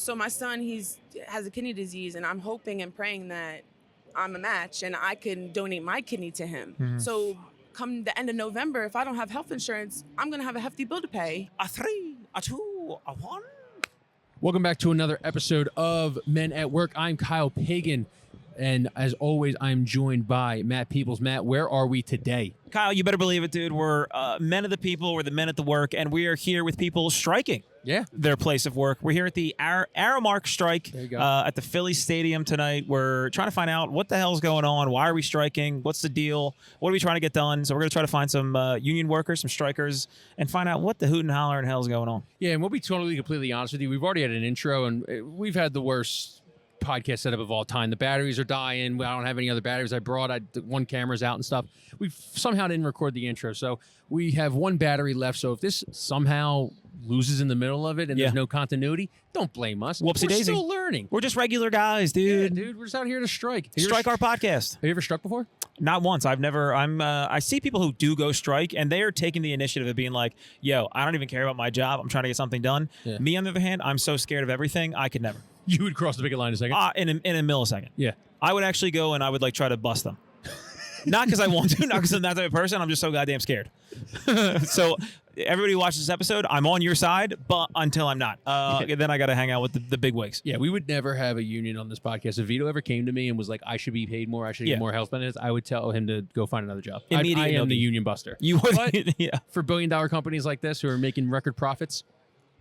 So my son, has a kidney disease, and I'm hoping and praying that I'm a match and I can donate my kidney to him. Mm-hmm. So come the end of November, if I don't have health insurance, I'm going to have a hefty bill to pay. A 3, a 2, a 1. Welcome back to another episode of Men at Work. I'm Kyle Pagan, and as always, I'm joined by Matt Peoples. Matt, where are we today? Kyle, you better believe it, dude. We're men of the people. We're the men at the work, and we are here with people striking. Yeah. Their place of work. We're here at the Aramark strike There you go. at the Phillies stadium tonight. We're trying to find out what the hell's going on. Why are we striking? What's the deal? What are we trying to get done? So we're going to try to find some union workers, some strikers, and find out what the hoot and holler and hell's going on. Yeah, and we'll be totally, completely honest with you. We've already had an intro, and we've had the worst podcast setup of all time. The batteries are dying. I don't have any other batteries I brought. One camera's out and stuff. We somehow didn't record the intro, so we have one battery left. So if this somehow loses in the middle of it and there's no continuity, don't blame us. Whoopsie We're daisy. still learning. We're just regular guys, dude. Yeah, dude, we're just out here to strike. Strike our podcast. Have you ever struck before? Not once. I've never. I see people who do go strike, and they are taking the initiative of being like, "Yo, I don't even care about my job. I'm trying to get something done." Yeah. Me, on the other hand, I'm so scared of everything. I could never. You would cross the picket line in a second. In a millisecond. Yeah. I would actually go and I would try to bust them. Not because I want to, not because I'm that type of person. I'm just so goddamn scared. So everybody who watches this episode, I'm on your side, but until I'm not. Then I got to hang out with the big wigs. Yeah, we would never have a union on this podcast. If Vito ever came to me and was like, I should be paid more, I should get more health benefits, I would tell him to go find another job. I am the union buster. You would, but yeah. For billion-dollar companies like this who are making record profits,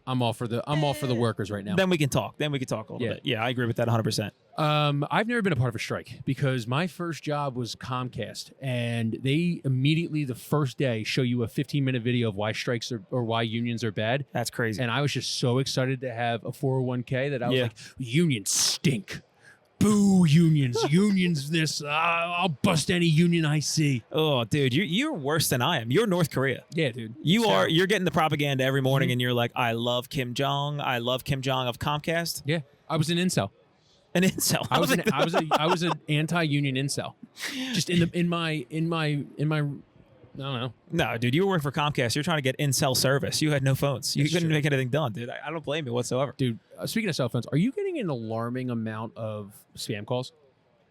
I'm all for the workers right now. Then we can talk. Then we can talk a little bit. Yeah, I agree with that 100%. I've never been a part of a strike because my first job was Comcast, and they immediately the first day show you a 15-minute video of why strikes or why unions are bad. That's crazy. And I was just so excited to have a 401k that I was like, unions stink. Boo, unions. Unions this. I'll bust any union I see. Oh, dude, you're worse than I am. You're North Korea. Yeah, dude. You're getting the propaganda every morning, and you're like, I love Kim Jong. I love Kim Jong of Comcast. Yeah, I was an incel. An incel. I was an anti-union incel. Just in my I don't know. No, dude, you were working for Comcast. You're trying to get in-cell service. You had no phones. You couldn't make anything done, dude. I don't blame you whatsoever. Dude, speaking of cell phones, are you getting an alarming amount of spam calls?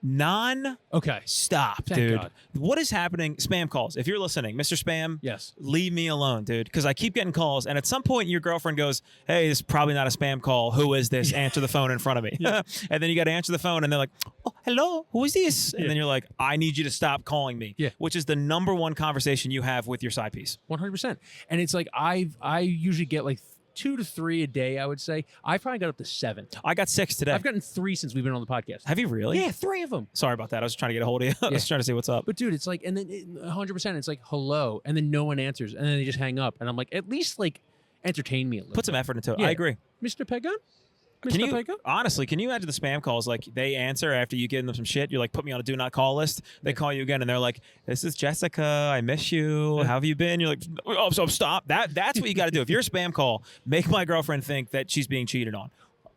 Okay. Stop, Thank dude. God. What is happening? Spam calls. If you're listening, Mr. Spam, Yes. leave me alone, dude. Because I keep getting calls, and at some point your girlfriend goes, hey, this is probably not a spam call. Who is this? Answer the phone in front of me. Yeah. And then you got to answer the phone, and they're like, oh, hello, who is this? And then you're like, I need you to stop calling me. Yeah. Which is the number one conversation you have with your side piece. 100%. And it's like I usually get like 2 to 3 a day, I would say. I probably got up to 7. I got 6 today. I've gotten 3 since we've been on the podcast. Have you really? Yeah, 3 of them. Sorry about that. I was trying to get a hold of you. I was trying to see what's up. But dude, it's like, and then 100%, it's like, hello, and then no one answers, and then they just hang up, and I'm like, at least like entertain me a little. Put some effort into it. Yeah. I agree. Mr. Pagan? Can you, Pagan? honestly, can you imagine the spam calls? Like, they answer after you give them some shit. You're like, put me on a do not call list. They call you again, and they're like, this is Jessica. I miss you. How have you been? You're like, oh, so stop. That's what you got to do. If you're a spam call, make my girlfriend think that she's being cheated on.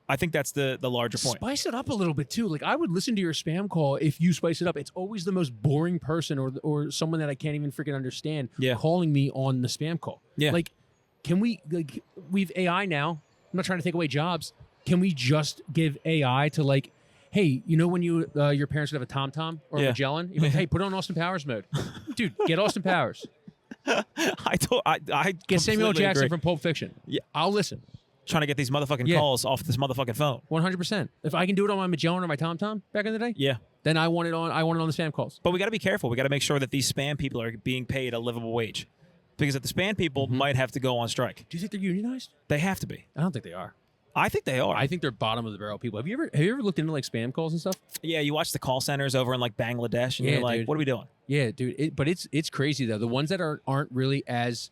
I think that's the larger point. Spice it up a little bit, too. Like, I would listen to your spam call if you spice it up. It's always the most boring person or someone that I can't even freaking understand calling me on the spam call. Yeah. Like, can we, like, we've AI now. I'm not trying to take away jobs. Can we just give AI to, like, hey, you know when you your parents would have a TomTom or a Magellan? You're like, hey, put on Austin Powers mode. Dude, get Austin Powers. I Get Samuel Jackson agree. from Pulp Fiction. Yeah. I'll listen. Trying to get these motherfucking calls off this motherfucking phone. 100%. If I can do it on my Magellan or my TomTom back in the day, then I want it on the spam calls. But we got to be careful. We got to make sure that these spam people are being paid a livable wage. Because if the spam people might have to go on strike. Do you think they're unionized? They have to be. I don't think they are. I think they are. I think they're bottom of the barrel people. Have you ever looked into like spam calls and stuff? Yeah, you watch the call centers over in like Bangladesh, and you're like, dude. what are we doing? Yeah, dude. But it's crazy though. The ones that aren't really as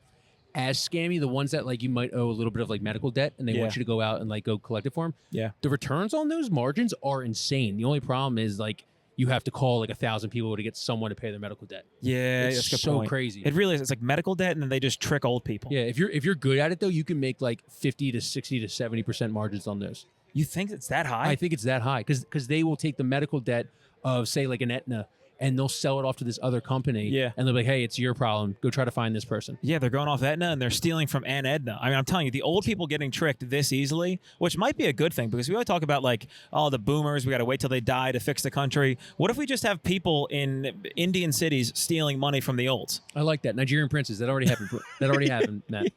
scammy, the ones that like you might owe a little bit of like medical debt, and they want you to go out and like go collect it for them. Yeah, the returns on those margins are insane. The only problem is like you have to call like 1,000 people to get someone to pay their medical debt. Yeah, it's that's a good so point. crazy. It really is. It's like medical debt, and then they just trick old people. Yeah, if you're good at it though, you can make like 50 to 60 to 70% margins on those. You think it's that high? I think it's that high because they will take the medical debt of say like an Aetna and they'll sell it off to this other company. Yeah. And they'll be like, hey, it's your problem. Go try to find this person. Yeah, they're going off Aetna and they're stealing from Aunt Edna. I mean, I'm telling you, the old people getting tricked this easily, which might be a good thing because we always talk about like, oh, the boomers, we got to wait till they die to fix the country. What if we just have people in Indian cities stealing money from the olds? I like that. Nigerian princes. That already happened. That already happened, Matt.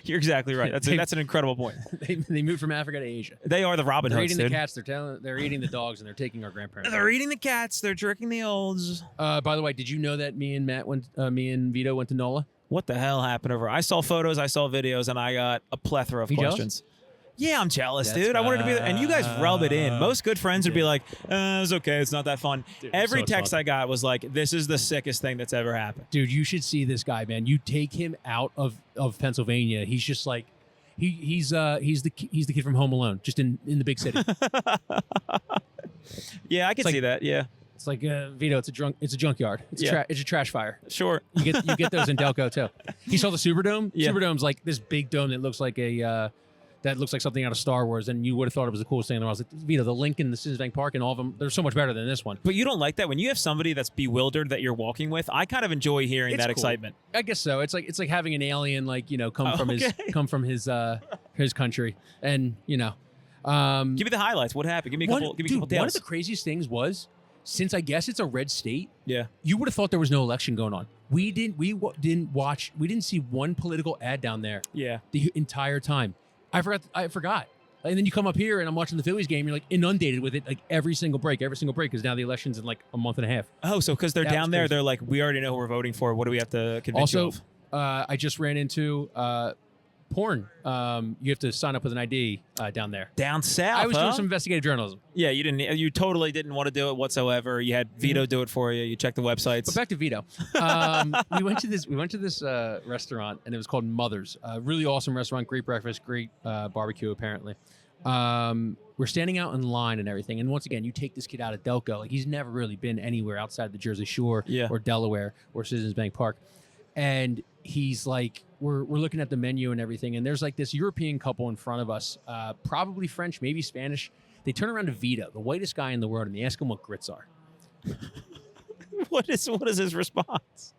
You're exactly right. That's an incredible point. They moved from Africa to Asia. They are the Robin They're Hoods, eating dude. the cats. They're eating the dogs, and they're taking our grandparents. They're eating the cats. They're jerking the olds. By the way, did you know that me and Vito went to Nola? What the hell happened over? I saw photos, I saw videos, and I got a plethora of You jealous? questions. Yeah, I'm jealous, That's dude. I wanted to be there. And you guys rub it in. Most good friends would be like, it's okay. It's not that fun. Dude, Every so text fun. I got was like, this is the sickest thing that's ever happened. Dude, you should see this guy, man. You take him out of Pennsylvania. He's just like he's the kid from Home Alone, just in the big city. Yeah, I can see that. Yeah, It's like Vito. It's a junkyard. It's a trash fire. sure. You get those in Delco too. He saw the Superdome. Yeah. Superdome's like this big dome that looks like something out of Star Wars, and you would have thought it was the coolest thing in the world. I was like, Vito, the Lincoln, the Citizens Bank Park, and all of them, they're so much better than this one. But you don't like that when you have somebody that's bewildered that you're walking with. I kind of enjoy hearing It's that cool. excitement. I guess so. It's like having an alien, like come from his country, and Give me the highlights. What happened? Give me a couple. Give me a couple one of tales. the craziest things was, since I guess it's a red state, Yeah. you would have thought there was no election going on. We didn't see one political ad down there Yeah. the entire time. I forgot. And then you come up here and I'm watching the Phillies game. You're like inundated with it, like every single break, because now the election's in like a month and a half. Oh, so because they're That was down there, crazy. they're like, we already know who we're voting for. What do we have to convince you Also, of? I just ran into porn. You have to sign up with an ID down there. Down south, I was huh? doing some investigative journalism. Yeah, you totally didn't want to do it whatsoever. You had Vito do it for you. You checked the websites. But back to Vito. We went to this restaurant, and it was called Mother's. Really awesome restaurant, great breakfast, great barbecue. Apparently, we're standing out in line and everything. And once again, you take this kid out of Delco, like he's never really been anywhere outside the Jersey Shore Yeah. or Delaware or Citizens Bank Park, and he's like, we're looking at the menu and everything, and there's like this European couple in front of us, probably French, maybe Spanish. They turn around to Vito, the whitest guy in the world, and they ask him what grits are. What is his response?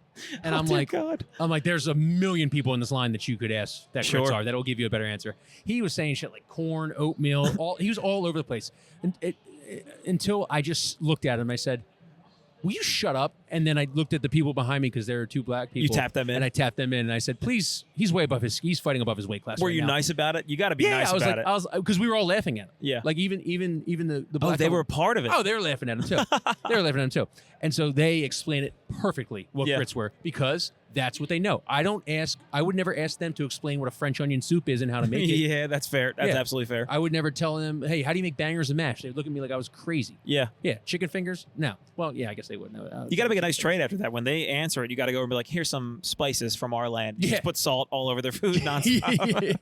And Oh, I'm dear like, God. there's a million people in this line that you could ask that Sure. grits are. That'll give you a better answer. He was saying shit like corn, oatmeal, he was all over the place. And until I just looked at him, I said, will you shut up? And then I looked at the people behind me because there are two black people. You tapped them in? And I tapped them in, and I said, please, he's fighting above his weight class. Were right you now. nice about it? You got to be Yeah, nice about it. I was because we were all laughing at him. Yeah. Like even the black They couple- were a part of it. Oh, they were laughing at him too. They were laughing at him too. And so they explain it perfectly what Yeah. grits were because that's what they know. I would never ask them to explain what a French onion soup is and how to make it. Yeah, that's fair. That's Yeah. absolutely fair. I would never tell them, hey, how do you make bangers and mash? They'd look at me like I was crazy. Yeah. Yeah, chicken fingers? No. Well, yeah, I guess they would know. You got to make a nice trade after that. When they answer it, you got to go and be like, here's some spices from our land. You Yeah. Just put salt all over their food nonstop.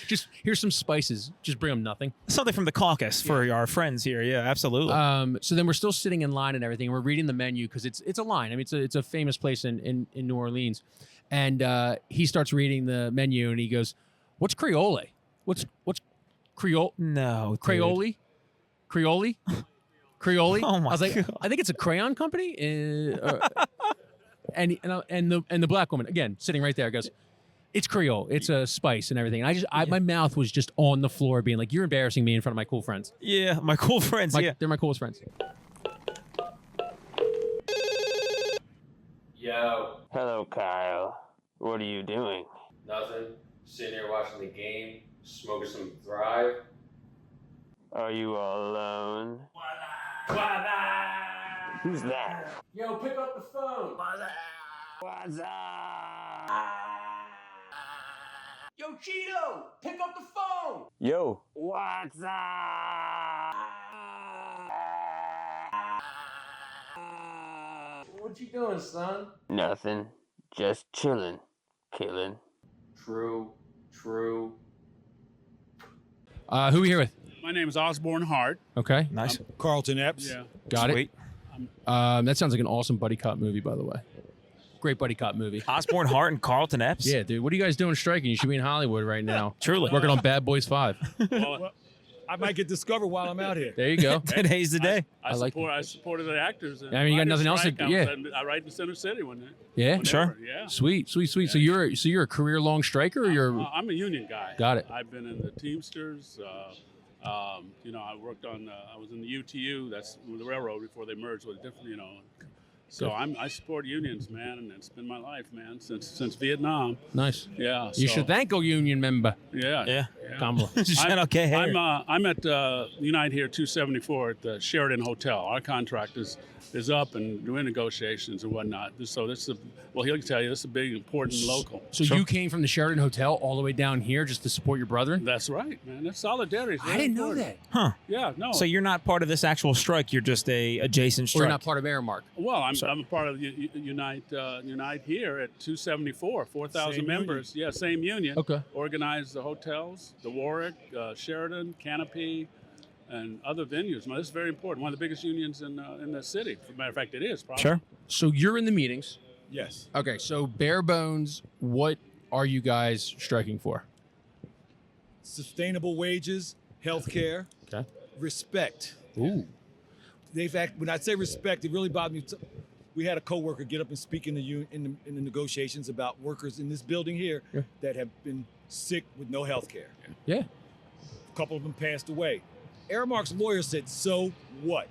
Just here's some spices. Just bring them nothing. Something from the caucus for our friends here. Yeah, absolutely. So then we're still sitting in line and everything. And we're reading the menu because it's a line. I mean, it's a famous place in New Orleans. And he starts reading the menu and he goes, "What's Creole? What's Creole? no. dude. Creole? Creole? Creole?" Oh, my I was like, God. I think it's a crayon company. And the black woman again sitting right there goes, "It's Creole. It's a spice and everything." And my mouth was just on the floor, being like, "You're embarrassing me in front of my cool friends. Yeah, my cool friends. Yeah. They're my coolest friends." Yo, Hello, Kyle. What are you doing? nothing. Sitting here watching the game, smoking some Thrive. Are you all alone? Who's that? Yo, pick up the phone. What's up? Yo, Cheeto, pick up the phone. Yo. What's up? What you doing, son? Nothing. Just chilling. Killing. True. Who are we here with? My name is Osborne Hart. Okay, Nice. Carlton Epps. Yeah. got Sweet. it. That sounds like an awesome buddy cop movie, by the way. Great buddy cop movie. Osborne Hart and Carlton Epps. Yeah, dude. What are you guys doing striking? You should be in Hollywood right now. Truly. Working on Bad Boys 5. Well, I might get discovered while I'm out here. There you go. Today's the day. I like supported the actors. I mean, you got nothing else to- do. yeah. I write in Center City Yeah, whenever, Sure. Yeah. Sweet. So you're a career long striker, or you're I'm a union guy. Got it. I've been in the Teamsters. I worked on. I was in the UTU. That's the railroad before they merged with a different. So I support unions, man, and it's been my life, man, since Vietnam. nice. Yeah. You so, should thank a union member. Yeah. Yeah. Kamala. Okay. Hey. I'm at Unite here 274 at the Sheridan Hotel. Our contract is up and we're in negotiations and whatnot. So this is he'll tell you this is a big important local. So you came from the Sheridan Hotel all the way down here just to support your brethren? That's right, man. That's solidarity. It's I very didn't know important. that. Huh. Yeah, no. So you're not part of this actual strike. You're just a adjacent Or strike. you're not part of Aramark. Well, I'm a part of Unite here at 274, 4,000 Same members. Yeah, same union. Okay. Organize the hotels, the Warwick, Sheridan, Canopy, and other venues. Well, this is very important. One of the biggest unions in the city. As a matter of fact, it is probably. Sure. So you're in the meetings. Yes. Okay, so bare bones, what are you guys striking for? Sustainable wages, health care, Okay. respect. Ooh. When I say respect, it really bothered me. We had a coworker get up and speak in the negotiations about workers in this building here that have been sick with no health care. Yeah. A couple of them passed away. Aramark's lawyer said, "So what?"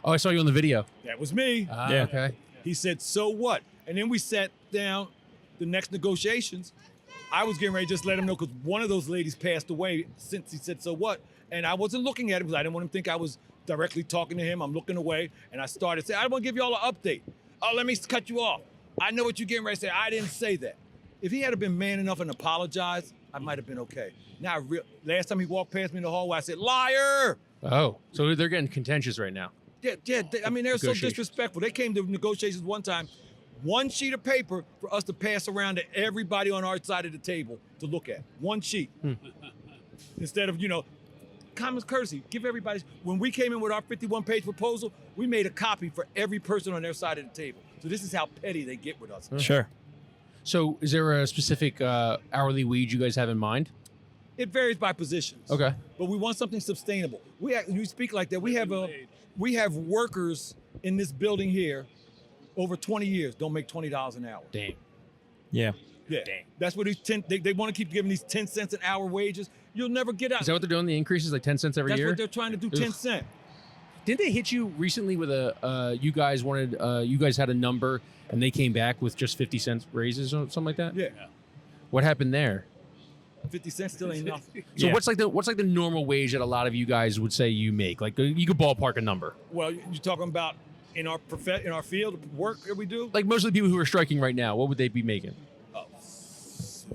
Oh, I saw you on the video. That was me. Yeah. Okay. He said, "So what?" And then we sat down the next negotiations. I was getting ready to just let him know because one of those ladies passed away since he said, "So what?" And I wasn't looking at him because I didn't want him to think I was directly talking to him. I'm looking away, and I started saying, "I want to give you all an update." "Oh, let me cut you off. I know what you're getting ready to say. I didn't say that." If he had been man enough and apologized, I might have been okay. Now, last time he walked past me in the hallway, I said, "Liar!" Oh, so they're getting contentious right now. Yeah. I mean, they're so Negotiations. disrespectful. They came to negotiations one time, one sheet of paper for us to pass around to everybody on our side of the table to look at. One sheet. Instead of, common courtesy, give everybody. When we came in with our 51-page proposal, we made a copy for every person on their side of the table. So this is how petty they get with us. Sure. So is there a specific hourly wage you guys have in mind? It varies by positions. Okay. But we want something sustainable. You speak like that. We have workers in this building here over 20 years don't make $20 an hour. Damn. Yeah. Yeah. That's what they want to keep giving these 10 cents an hour wages. You'll never get out. Is that what they're doing? The increases like 10 cents every That's year? what they're trying to do, 10 cents. Didn't they hit you recently with you guys had a number and they came back with just 50 cents raises or something like that? Yeah. What happened there? 50 cents still ain't nothing. So Yeah. what's like the normal wage that a lot of you guys would say you make? Like you could ballpark a number. Well, you're talking about in our field of work that we do? Like most of the people who are striking right now, what would they be making?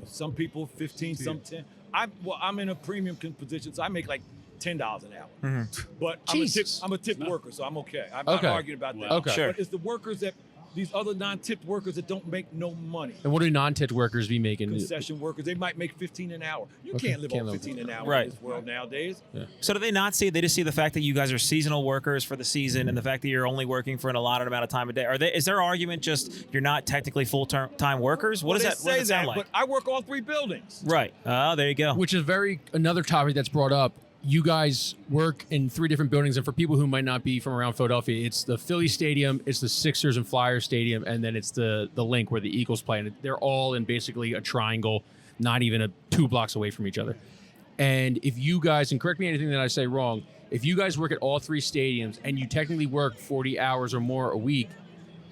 Some people 15, some 10. I'm in a premium position, so I make like $10 an hour. But I'm a tipped worker, so I'm okay. I'm not Okay. arguing about that. Okay. Sure. But it's the workers these other non-tipped workers that don't make no money. And what do non-tipped workers be making? Concession workers, they might make 15 an hour. You Okay. can't live Can't on live- 15 an hour Right. in this world nowadays. So do they not see? They just see the fact that you guys are seasonal workers for the season, and the fact that you're only working for an allotted amount of time a day. Is their argument just you're not technically full-time workers? What Well, does they that say sound that, like? but I work all three buildings. Right. Oh, there you go. Which is another topic that's brought up. You guys work in 3 different buildings, and for people who might not be from around Philadelphia, it's the Phillies Stadium, it's the Sixers and Flyers Stadium, and then it's the Link where the Eagles play. And they're all in basically a triangle, not even 2 blocks away from each other. And if you guys, and correct me anything that I say wrong, if you guys work at all 3 stadiums and you technically work 40 hours or more a week,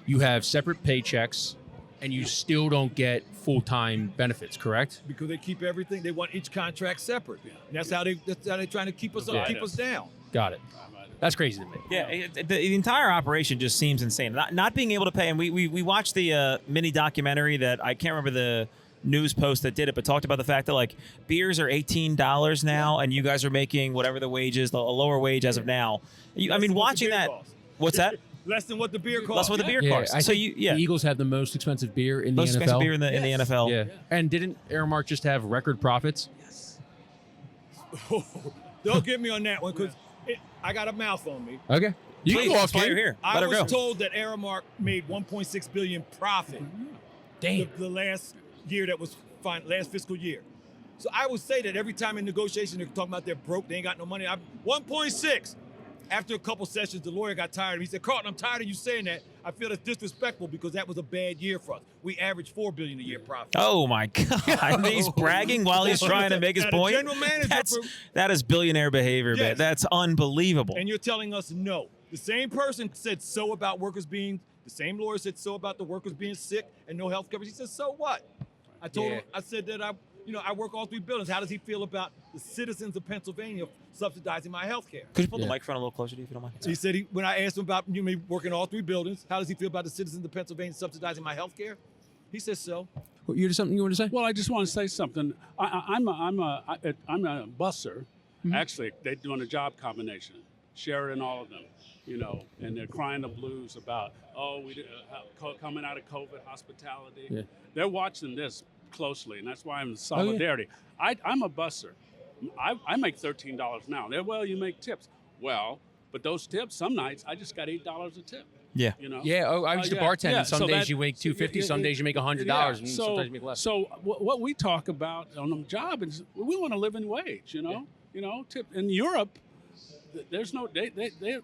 you have separate paychecks, and you still don't get full-time benefits, correct? Because they keep everything. They want each contract separate. And that's how they're trying to keep us up, keep us down. Got it. That's crazy to me. Yeah, the entire operation just seems insane. Not being able to pay, and we watched the mini documentary that I can't remember the news post that did it, but talked about the fact that like beers are $18 now, and you guys are making whatever the wage is, a lower wage as of now. I mean, watching that. What's that? Less than what the beer costs. That's what the beer Yeah, costs. I So think the the Eagles have the most expensive beer in most the NFL. expensive beer in the NFL. Yeah. And didn't Aramark just have record profits? Don't get me on that one because I got a mouth on me. Okay. You Please, can go that's off, why kid. you're here. I Let her was go. told that Aramark made $1.6 billion profit Damn. the last year that was fine, last fiscal year. So I would say that every time in negotiation they're talking about they're broke, they ain't got no money. 1.6. After a couple sessions, the lawyer got tired of me. He said, Carlton, I'm tired of you saying that. I feel that's disrespectful because that was a bad year for us. We averaged $4 billion a year profit. Oh my God! He's bragging while he's trying to make his point. General manager that is billionaire behavior, man. Yes. That's unbelievable. And you're telling us no. The same person said so about workers being, the same lawyer said so about the workers being sick and no health coverage. He said, so what? I told him, I said that I work all 3 buildings. How does he feel about the citizens of Pennsylvania subsidizing my health care? Could you pull the microphone a little closer to you if you don't mind? He said when I asked him about me working all 3 buildings, how does he feel about the citizens of Pennsylvania subsidizing my health care? He said so. You had something you want to say? Well, I just want to say something. I'm a busser. Actually, they're doing a job combination. Sheridan, all of them, and they're crying the blues about, coming out of COVID, hospitality. Yeah. They're watching this closely, and that's why I'm in solidarity. I'm a busser. I make $13 an hour. Well, you make tips. Well, but those tips, some nights, I just got $8 a tip. Yeah. Yeah. Oh, I used to bartend. Yeah. Some So days that- you make $250. Some days you make $100, and sometimes you make less. So what we talk about on the job is we want a living wage. Tip in Europe. There's no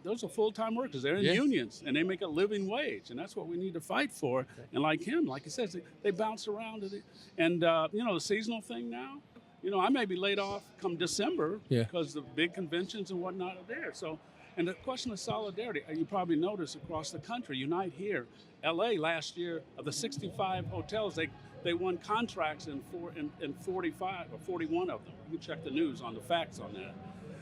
those are full-time workers. They're in unions and they make a living wage, and that's what we need to fight for. And like him, like he says, they bounce around and the seasonal thing now. I may be laid off come December because the big conventions and whatnot are there. So, and the question of solidarity, you probably noticed across the country, Unite here, L.A. last year of the 65 hotels, they won contracts in 45 or 41 of them. You can check the news on the facts on that.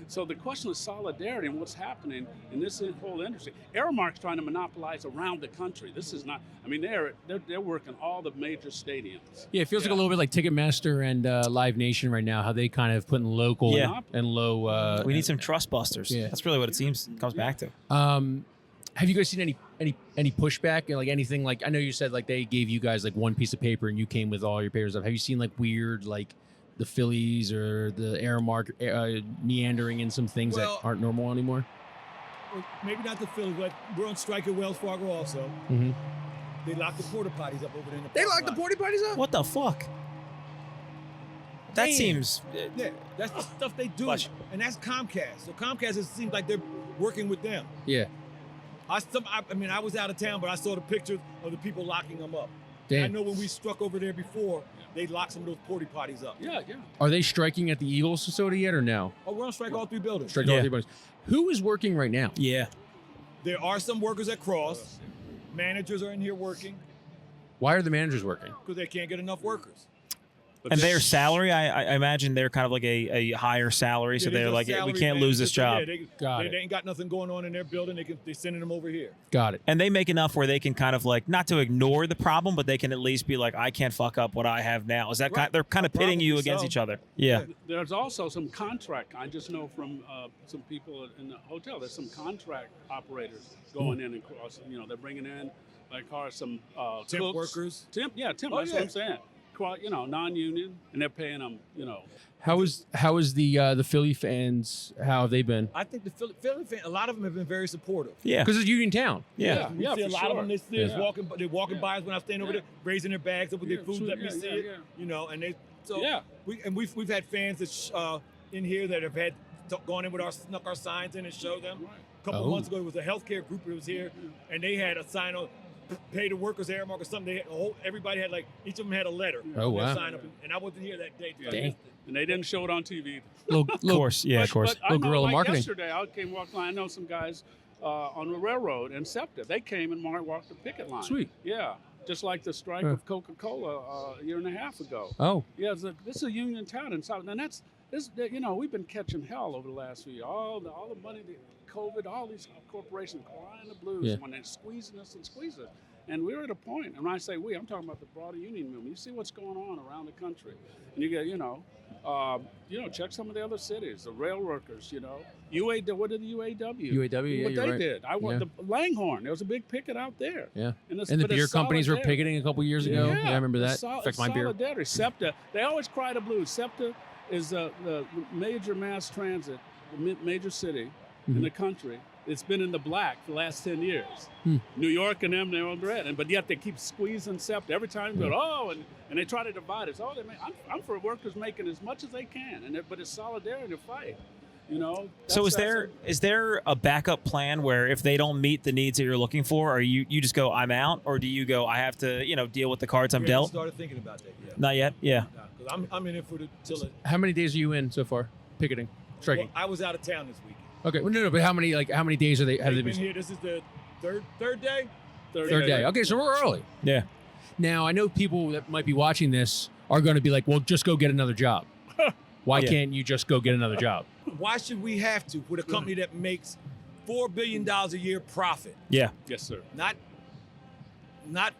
So the question of solidarity and what's happening in this whole industry, Aramark's trying to monopolize around the country. This is not. I mean, they're working all the major stadiums. Yeah, it feels like a little bit like Ticketmaster and Live Nation right now. How they kind of put in local and low. We need some trust busters. Yeah. That's really what it comes back to. Have you guys seen any pushback, like anything? Like I know you said like they gave you guys like one piece of paper and you came with all your papers up. Have you seen like weird like the Phillies or the Aramark meandering in some things that aren't normal anymore? Well, maybe not the Phillies, but we're on strike at Wells Fargo also. Mm-hmm. They locked the porta potties up over there in the They parking locked the lot. porta potties up? What the fuck? That Damn. seems. Yeah, that's the stuff they do. Bless you. And that's Comcast. So Comcast, it seems like they're working with them. Yeah. I was out of town, but I saw the pictures of the people locking them up. Damn. I know when we struck over there before, they locked some of those porta potties up. Yeah. Are they striking at the Eagles facility yet or no? Oh, we're on strike all 3 buildings. Strike all 3 buildings. Who is working right now? Yeah. There are some workers at Cross. Managers are in here working Why are the managers working? because they can't get enough workers. And their salary, I imagine they're kind of like a higher salary, so Yeah, these they're are like, we salary can't lose this job. managers. Got They it. ain't got nothing going on in their building. They're sending them over here. Got it. And they make enough where they can kind of like, not to ignore the problem, but they can at least be like, I can't fuck up what I have now. Is that Right. they're kind of pitting you Probably against so. each other? Yeah. There's also some contract. I just know from some people in the hotel. There's some contract operators going in and cross. They're bringing in like some Temp cooks. workers. Temp. Oh, That's what I'm saying. Non-union, and they're paying them. How is the Philly fans? How have they been? I think the Philly fans, a lot of them have been very supportive. Yeah. Because it's Union Town. Yeah. We see a for lot of sure. them. They're walking by us when I stand over there, raising their bags up with their food. sure, Let me see it. And they. So Yeah. we've had fans that in here that have had gone in with snuck our signs in and showed them. Right. A couple of months ago, it was a healthcare group that was here, and they had a sign on. Pay the workers, Aramark or something. They had everybody had each of them had a letter. Oh, wow. Sign up, and I wasn't here that day. Dang. And they didn't show it on TV. Of course. Yeah, of course. But I know, guerrilla like marketing. yesterday, I came walking. I know some guys on the railroad in SEPTA. They came and walked the picket line. Sweet. Yeah, just like the strike Huh. of Coca-Cola a year and a half ago. Oh. Yeah, this is a union town in South, and we've been catching hell over the last few years. All the money, the COVID, all these corporations crying the blues when they're squeezing us. And we're at a point, and when I say we, I'm talking about the broader union movement. You see what's going on around the country, and you get, check some of the other cities, the rail workers, what did the UAW? UAW, yeah, what you're they right. did. I went the Langhorne. There was a big picket out there. Yeah. And the beer companies were picketing a couple years ago. Yeah, I remember that. It's Affects my beer. solidarity. SEPTA, they always cry the blues. SEPTA is the major mass transit, the major city in the country, it's been in the black for the last 10 years. New York and them, they're on the red. But yet they keep squeezing SEPTA. Every time they go, and they try to divide us. I'm for workers making as much as they can, but it's solidarity to fight. You know. So is there a backup plan where if they don't meet the needs that you're looking for, or you just go, I'm out, or do you go, I have to deal with the cards I'm We dealt? started thinking about that. Yeah. Not yet. Yeah. Because I'm in it for till it. How many days are you in so far? Picketing, striking. Well, I was out of town this weekend. Okay, well, no, but how many days are they? Have they They've been been? here. This is the third day. Third day. Okay, so we're early. Yeah. Now I know people that might be watching this are going to be like, well, just go get another job. Why Yeah. can't you just go get another job? Why should we have to with a company that makes $4 billion a year profit? Yeah. Yes, sir. Not net,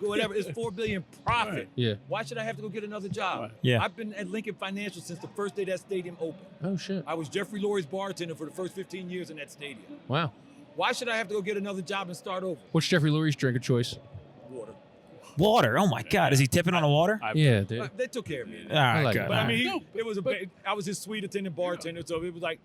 whatever. It's $4 billion profit. Right. Yeah. Why should I have to go get another job? Right. Yeah. I've been at Lincoln Financial since the first day that stadium opened. Oh shit! I was Jeffrey Lurie's bartender for the first 15 years in that stadium. Wow. Why should I have to go get another job and start over? What's Jeffrey Lurie's drink of choice? Water. Water. Oh my God. Is he tipping on the water? Yeah, dude. But they took care of me. All right. like good. it. But I All right. mean, I was his suite attendant bartender, so it was like,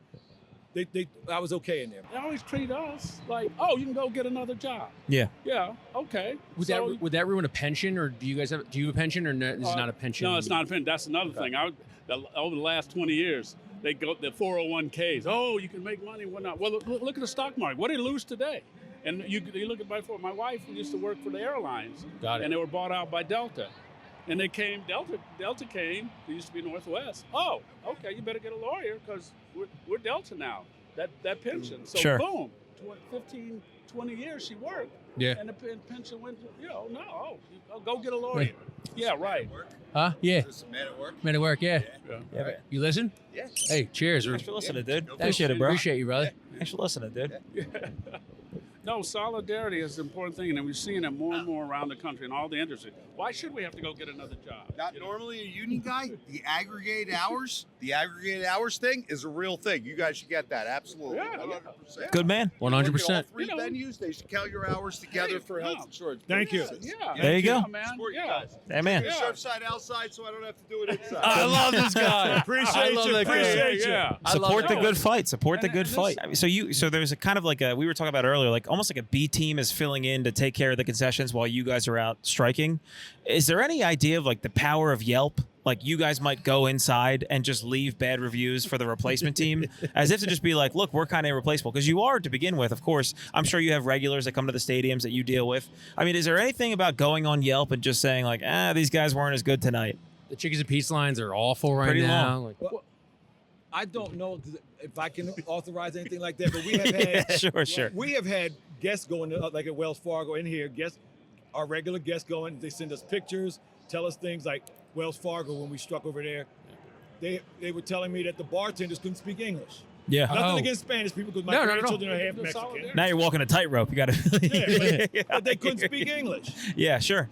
I was okay in there. They always treat us like, oh, you can go get another job. Yeah. Yeah, okay. Would that ruin a pension, or do you have a pension, or no, this is not a pension? No, it's not a pension. That's another thing. Over the last 20 years, they go the 401ks. Oh, you can make money, whatnot. Well, look at the stock market. What did it lose today? And you look at my wife used to work for the airlines. Got it. And they were bought out by Delta. And they came, Delta came, they used to be Northwest. Oh, okay, you better get a lawyer because we're Delta now, that pension. So Sure. boom, 15, 20 years she worked. Yeah. And the pension went, go get a lawyer. Yeah, right. Huh? Yeah. Is this a man at work? Man at work. Yeah. Yeah. You listen? Yes. Hey, cheers. Thanks for listening, dude. Go for Appreciate it, bro. Appreciate you, brother. Thanks for listening, dude. No, solidarity is the important thing, and we're seeing it more and more around the country in all the industries. Why should we have to go get another job? Not normally a union guy. The aggregated hours thing is a real thing. You guys should get that. Absolutely. Yeah, 100%. Good man. 100%. All three venues, they should count your hours together for health insurance. Thank you. Yeah. There you go. Yeah, man. Support you Yeah. guys. Hey, man. Your Surfside outside, so I don't have to do it inside. I love this guy. Appreciate you. Appreciate you. Yeah. Support the good fight. Support the And- good and fight. I mean, so there's a kind of like we were talking about earlier, like almost like a B team is filling in to take care of the concessions while you guys are out striking. Is there any idea of like the power of Yelp? Like you guys might go inside and just leave bad reviews for the replacement team as if to just be like, look, we're kind of irreplaceable because you are to begin with. Of course, I'm sure you have regulars that come to the stadiums that you deal with. I mean, is there anything about going on Yelp and just saying like, these guys weren't as good tonight? The Chickies and Peace lines are awful right Pretty now. long. Like, Well, I don't know if I can authorize anything like that, but we have had Sure. we have had guests going to, like at Wells Fargo in here. Our regular guests going. They send us pictures, tell us things like Wells Fargo when we struck over there. They were telling me that the bartenders couldn't speak English. Yeah. Oh. Nothing against Spanish people because my No. grandchildren are half The Mexican. solidarity. Now you're walking a tightrope. You got to. But they couldn't speak English. Yeah, sure.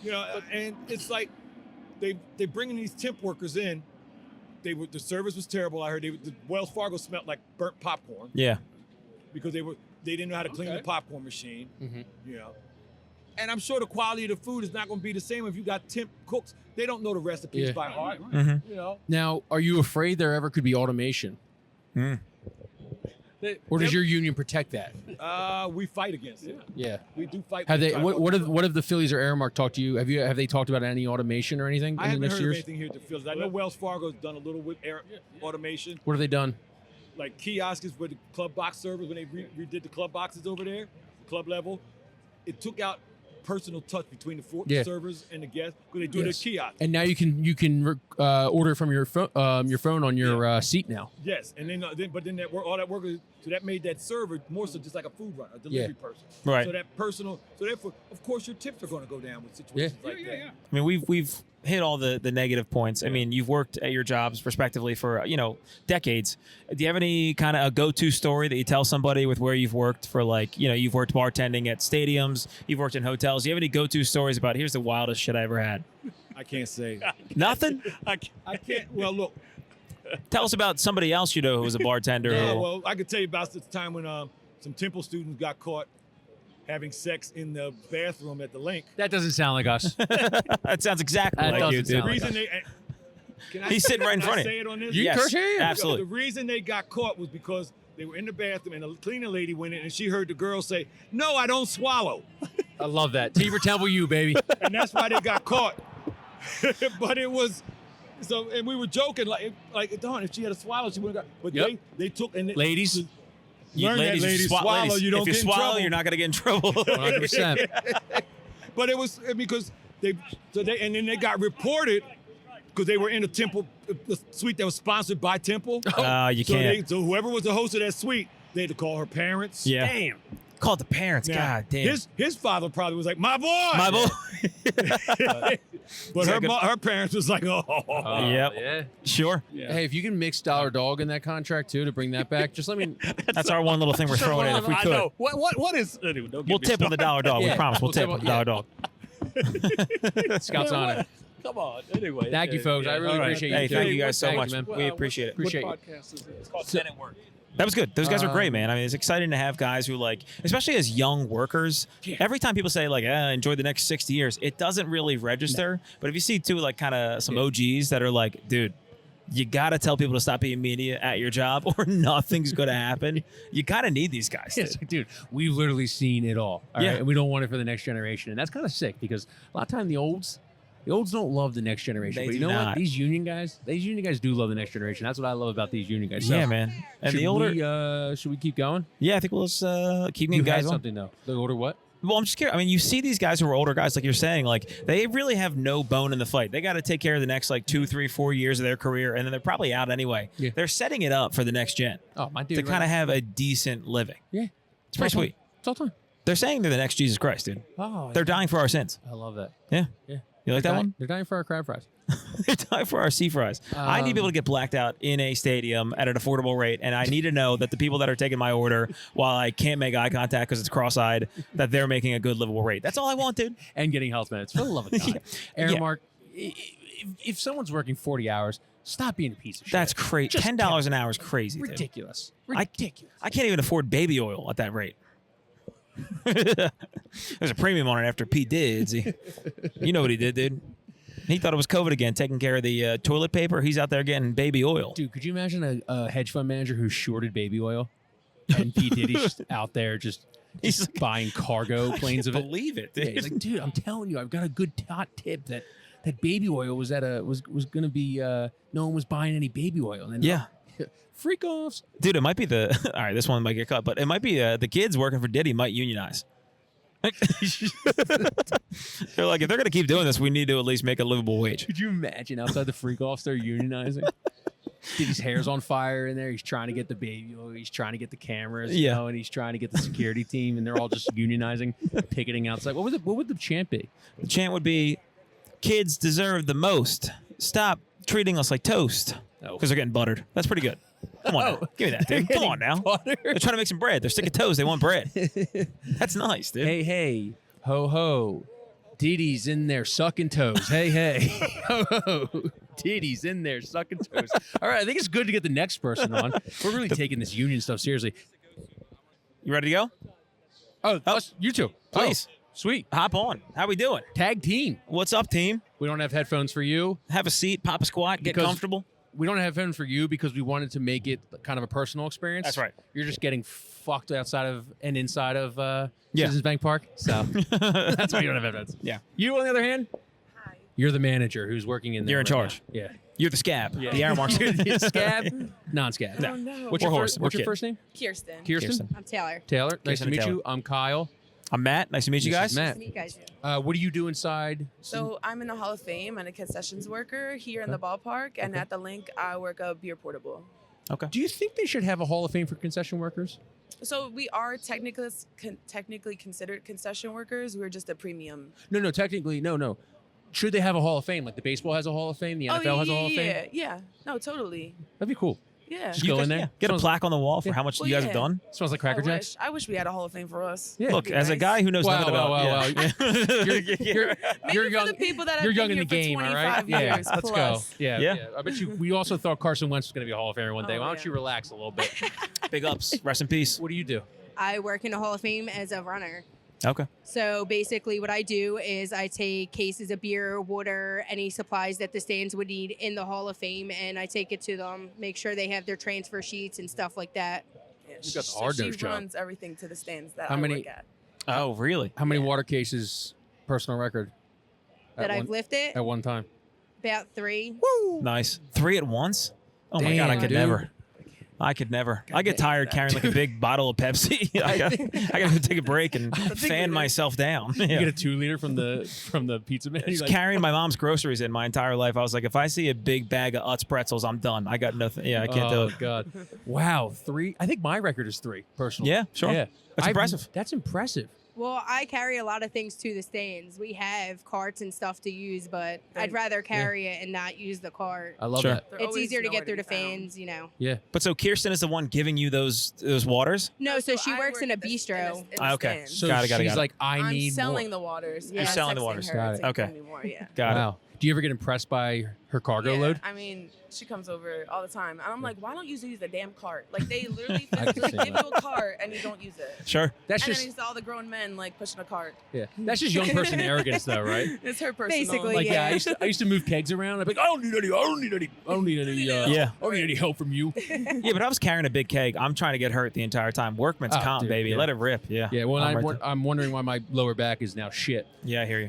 You know, and it's like they bringing these temp workers in. The service was terrible. I heard the Wells Fargo smelled like burnt popcorn Yeah. because they didn't know how to clean Okay. the popcorn machine. Mhm. You know, and I'm sure the quality of the food is not going to be the same if you got temp cooks. They don't know the recipes Yeah. by heart. Mm-hmm. You know, now, are you afraid there ever could be automation, or does your union protect that? we fight against it. Yeah. We do fight. Have they? Try- What have the Phillies or Aramark talked to you? Have they talked about any automation or anything I in the haven't next heard of years? anything here at the Phillies. I know Wells Fargo's done a little with automation, What have they done? like kiosks with the club box servers when they redid the club boxes over there, club level. It took out personal touch between the Yeah. servers and the guests because they do Yes. their kiosk. And now you can order from your phone on your seat now. Yes, and then that work, all that work, so that made that server more so just like a food runner, a delivery person. Right. So that personal, so therefore, of course, your tips are going to go down with situations like that. I mean, we've hit all the negative points. I mean, you've worked at your jobs respectively for decades. Do you have any kind of a go-to story that you tell somebody with where you've worked for, like, you've worked bartending at stadiums, you've worked in hotels? Do you have any go-to stories about here's the wildest shit I ever had? I can't say. Nothing. I can't. Well, look. Tell us about somebody else you know who was a bartender. Yeah, who- well, I could tell you about the time when some Temple students got caught having sex in the bathroom at the link. That doesn't sound like us. that sounds exactly That like you, doesn't dude. sound like reason He's sitting right in Can I front of say you. it on this? You Yes, curse here? absolutely. The reason they got caught was because they were in the bathroom and a cleaning lady went in and she heard the girl say, "No, I don't swallow," I love that. Tivor Temple, you baby. and that's why they got caught. But it was. So, and we were joking, like, darn, if she had a swallow, she would have got. But Yep. they took and Ladies. learn that ladies swallow, ladies, you don't if you get in swallow, trouble. you're not going to get in trouble. 100%. But it was because and then they got reported because they were in a Temple the suite that was sponsored by Temple. You can't. So whoever was the host of that suite, they had to call her parents. Yeah. Damn. Call the parents. Now, God damn. His father probably was like, "My boy." My boy. But Is that her parents was like, "Oh." Yep. Yeah. Sure. Yeah. Hey, if you can mix Dollar Dog in that contract too to bring that back, just let me. That's our one little thing we're throwing in if we I could. know. What is? Anyway, don't We'll get me tip on the dollar dog. Yeah. We promise. We'll tip on the dollar dog. Scouts Yeah, on what? it. Come on. Anyway. Thank you, folks. I really all right. appreciate Hey, you. thank you What- guys so thank much. man. We appreciate it. Appreciate What you. podcast is it? It's called Tenant Work. That was good. Those guys were great, man. I mean, it's exciting to have guys who especially as young workers. Every time people say enjoy the next 60 years, it doesn't really register. But if you see too, kind of some OGs that are like, dude, you got to tell people to stop being media at your job or nothing's going to happen. You kind of need these guys. It's like, dude, we've literally seen it all. All Yeah. right? And we don't want it for the next generation. And that's kind of sick because a lot of time the olds don't love the next generation. They but you do know not. what? These union guys do love the next generation. That's what I love about these union guys. So, Yeah, man. And should the older, should we keep going? yeah, I think we'll just keep You getting guys had on. something though. The older what? Well, I'm just curious. I mean, you see these guys who are older guys, like you're saying, they really have no bone in the fight. They got to take care of the next 2, 3, 4 years of their career, and then they're probably out anyway. Yeah. They're setting it up for the next gen Oh, my dude. to kind of have a decent living. Yeah. It's pretty sweet. It's all time. They're saying they're the next Jesus Christ, dude. Oh, They're dying for our sins. I love that. Yeah. Yeah. You like that one? They're dying for our crab fries. They're dying for our sea fries. I need people to get blacked out in a stadium at an affordable rate, and I need to know that the people that are taking my order while I can't make eye contact because it's cross-eyed, that they're making a good livable rate. That's all I want, dude. And getting health minutes. For the love of God. Aramark, if someone's working 40 hours, stop being a piece of shit. That's crazy. Just $10 an hour is crazy, dude. ridiculous. I Ridiculous. I can't even afford baby oil at that rate. There's a premium on it after Pete did. You know what he did, dude. He thought it was COVID again, taking care of the toilet paper. He's out there getting baby oil. Dude, could you imagine a hedge fund manager who shorted baby oil? And P. Diddy's just out there He's just buying cargo planes of it. Believe it, Yeah, dude. he's like, dude, I'm telling you, I've got a good hot tip that baby oil was was going to be no one was buying any baby oil. And then, Yeah. freak offs. Dude, it might be the all right. This one might get cut, but it might be the kids working for Diddy might unionize. They're like, if they're gonna keep doing this, we need to at least make a livable wage. Could you imagine outside the freak offs they're unionizing? Diddy's hair's on fire in there. He's trying to get the baby oil. He's trying to get the cameras, you Yeah. know, and he's trying to get the security team, and they're all just unionizing, picketing outside. What would the chant be? The chant would be, "Kids deserve the most. Stop treating us like toast." Oh. Because they're getting buttered. That's pretty good. Come on, now. Give me that, dude. Come on now. They're trying to make some bread. They're sick of toast. They want bread. That's nice, dude. Hey, hey, ho, ho. Diddy's in there sucking toes. Hey, hey. Ho, ho. Diddy's in there sucking toes. All right, I think it's good to get the next person on. We're really taking this union stuff seriously. You ready to go? Oh, us, you two. Please. Oh, sweet. Hop on. How we doing? Tag team. What's up, team? We don't have headphones for you. Have a seat, pop a squat, get Because- comfortable. We don't have headphones for you because we wanted to make it kind of a personal experience. That's right. You're just getting fucked outside of and inside of Yeah. Citizens Bank Park. So that's why you don't have headphones. Yeah. You, on the other hand, Hi. you're the manager who's working in there. You're in right charge. now. Yeah. You're the scab. Yeah. The Aramark. Scab, non-scab. Oh, no. What's We're your, horse. first, what's We're your kid. first name? Kirsten. Kirsten. I'm Taylor. Taylor. Nice Kirsten to meet Taylor. you. I'm Kyle. I'm Matt. Nice to meet you This guys. is Matt. Nice to meet you guys. What do you do inside? So I'm in the Hall of Fame. I'm a concessions worker here in the ballpark, and at the link, I work a beer portable. Okay. Do you think they should have a Hall of Fame for concession workers? So we are technically considered concession workers. We're just a premium. No, technically, no. Should they have a Hall of Fame? Like the baseball has a Hall of Fame, the NFL has a Hall of Fame? Yeah. No, totally. That'd be cool. Yeah. Just go in there. Get a Smells- plaque on the wall for Yeah. how much Well, you guys have yeah. done. Smells like Cracker I Jacks. wish. I wish we had a Hall of Fame for us. Yeah. Look, be as a nice. guy who knows nothing about Wow. yeah. You're Maybe young. for the people that have You're been young in here the for game, all 25 right? Yeah, years let's plus. go. Yeah, Yeah. yeah. I bet you. We also thought Carson Wentz was going to be a Hall of Famer one day. Oh, Why don't yeah. you relax a little bit? Big ups. Rest in peace. What do you do? I work in the Hall of Fame as a runner. Okay. So basically what I do is I take cases of beer, water, any supplies that the stands would need in the Hall of Fame, and I take it to them, make sure they have their transfer sheets and stuff like that. Yeah, You got the so hard she nose job. runs everything to the stands that How I many- work at. Oh, really? How many Yeah. water cases, personal record? That at I've lifted, at one time. about 3. Nice. 3 at once? Oh my God, I Damn, could dude. never. I could never. I get tired carrying like a big bottle of Pepsi. I got to take a break and fan myself down. You Yeah. get a 2-liter from the pizza man. Just carrying my mom's groceries in my entire life. I was like, if I see a big bag of Utz pretzels, I'm done. I got nothing. Yeah, I can't do Oh it. God! Wow, 3. I think my record is 3 personally. Yeah, sure. Yeah, That's impressive. That's impressive. Well, I carry a lot of things to the stands. We have carts and stuff to use, but I'd rather carry it and not use the cart. I love Sure. that. They're It's always easier to nowhere get through be the found. fans, you know. Yeah. But so Kirsten is the one giving you those waters? No, so she I works in a work the- bistro. in the Okay. stands. So Got it, she's got it. like, I I'm need selling more. the waters. You're I'm selling the texting waters. her Got to it. take Okay. me more, yeah. Got it. Wow. Do you ever get impressed by her cargo Yeah, load? I mean, she comes over all the time, and I'm like, why don't you use the damn cart? Like they literally I can physically see give that. you a cart and you don't use it. Sure. That's And then just you see all the grown men like pushing a cart. yeah. That's just young person arrogance, though, right? It's her personal. Basically, Like yeah. I used to move kegs around. I'd be like, I don't need any. I don't need any. Yeah. I don't need any help from you. Yeah, but I was carrying a big keg. I'm trying to get hurt the entire time. Workman's Oh, comp, dude, baby. yeah. Let it rip. Yeah. Yeah. Well, I'm right there. I'm wondering why my lower back is now shit. Yeah, I hear you.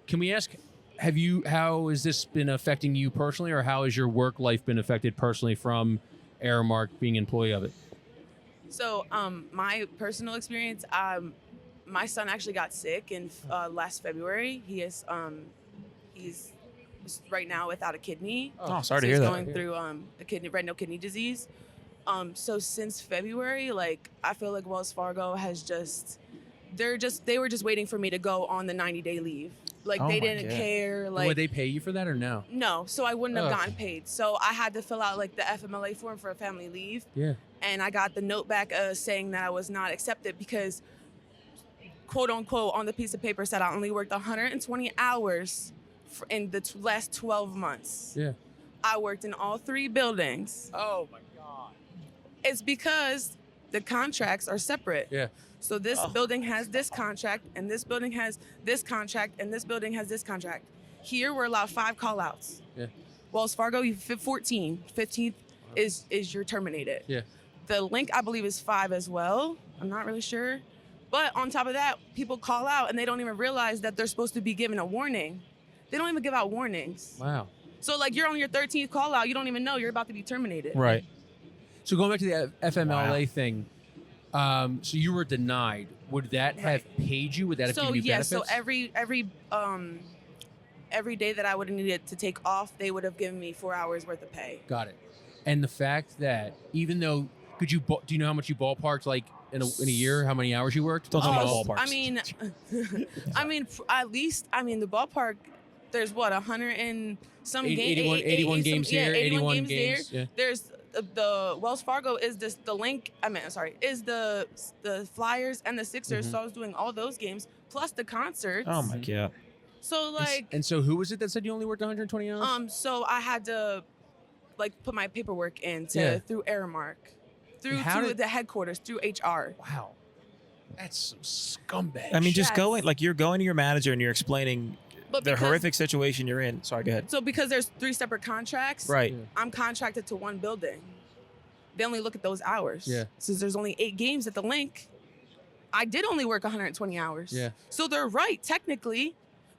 Can we ask? How has this been affecting you personally, or how has your work life been affected personally from Aramark being an employee of it? So, my personal experience, my son actually got sick in last February. He's right now without a kidney. Oh, sorry to He's hear that. going through retinal kidney disease. So since February, like I feel like Wells Fargo has they were just waiting for me to go on the 90-day leave. Like Oh they my didn't God. care. Like Would they pay you for that or no? no, so I wouldn't have Ugh. gotten paid. So I had to fill out like the FMLA form for a family leave. Yeah. And I got the note back saying that I was not accepted because, quote unquote, on the piece of paper said I only worked 120 hours in the last 12 months. Yeah. I worked in all 3 buildings. Oh my God. It's because the contracts are separate. Yeah. So this building has this contract, and this building has this contract, and this building has this contract. Here we're allowed 5 call-outs. Yeah. Wells Fargo, you 14. 15th is you're terminated. Yeah. The link, I believe, is 5 as well. I'm not really sure. But on top of that, people call out, and they don't even realize that they're supposed to be given a warning. They don't even give out warnings. Wow. So, like, you're on your 13th call-out. You don't even know you're about to be terminated. Right. So going back to the FMLA thing, so you were denied. Would that have paid you? Would that have So given you yeah, benefits? so every day that I would have needed to take off, they would have given me 4 hours worth of pay. Got it. And the fact that even though, do you know how much you ballparked like in a year? How many hours you worked? Don't tell me Oh, ballparks. at least the ballpark. There's what 100 and some 81 games here, 81 games. there. Yeah. There's the Wells Fargo is the link. Is the Flyers and the Sixers. So I was doing all those games plus the concerts. Oh my God. So like And so who was it that said you only worked 120 hours? so I had to like put my paperwork in through Aramark, through how to did- the headquarters, through HR. Wow. That's some scumbag. I mean, just Yes. going, like, you're going to your manager and you're explaining But the because- horrific situation you're in. Sorry, go ahead. So because there's 3 separate contracts, Right. I'm contracted to one building. They only look at those hours. Yeah. Since there's only 8 games at the link, I did only work 120 hours. Yeah. So they're right technically,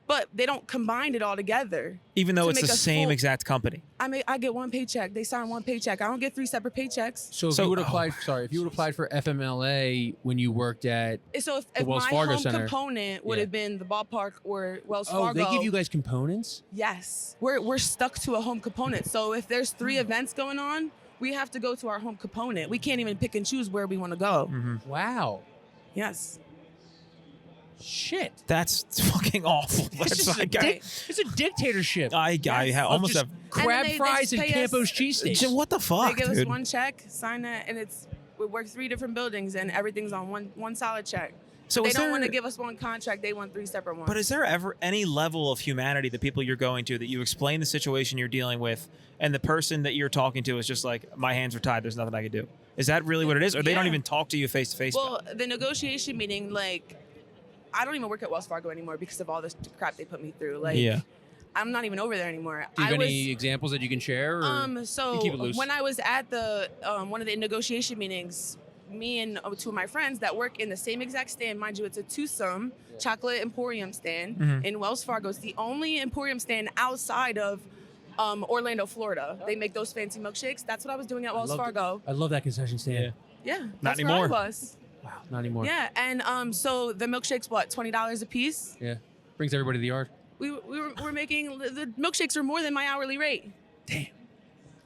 but they don't combine it all together. Even though to it's the make a same full- exact company. I get one paycheck. They sign one paycheck. I don't get 3 separate paychecks. So if So- you would have applied, if you would have applied for FMLA when you worked at, So if Wells my Fargo home Center. component would Yeah. have been the ballpark or Wells oh, Fargo. they give you guys components? Yes, we're stuck to a home component. So if there's 3 events going on, we have to go to our home component. We can't even pick and choose where we want to go. Mm-hmm. Wow. Yes. Shit. That's fucking awful. It's That's just a like, it's a dictatorship. I almost Just have. crab they fries just and pay us- Campos cheesesteaks. What the fuck, They give us dude? one check, sign that, and we work 3 different buildings, and everything's on one solid check. So They is don't there- want to give us one contract. They want 3 separate ones. But is there ever any level of humanity, the people you're going to, that you explain the situation you're dealing with, and the person that you're talking to is just like, my hands are tied, there's nothing I can do? Is that really what it is? Or they don't Yeah. even talk to you face to face? Well, the negotiation meeting, like, I don't even work at Wells Fargo anymore because of all this crap they put me through. Like, Yeah. I'm not even over there anymore. Do you have any examples that you can share? Or So you keep it loose? when I was at the one of the negotiation meetings, me and two of my friends that work in the same exact stand, mind you, it's a twosome chocolate emporium stand in Wells Fargo. It's the only emporium stand outside of Orlando, Florida. They make those fancy milkshakes. That's what I was doing at Wells Fargo. I love that concession stand. Yeah, Not that's anymore. where I was. Wow, not anymore. Yeah, and so the milkshakes, what, $20 a piece? Yeah. Brings everybody to the yard. We're making the milkshakes are more than my hourly rate. Damn.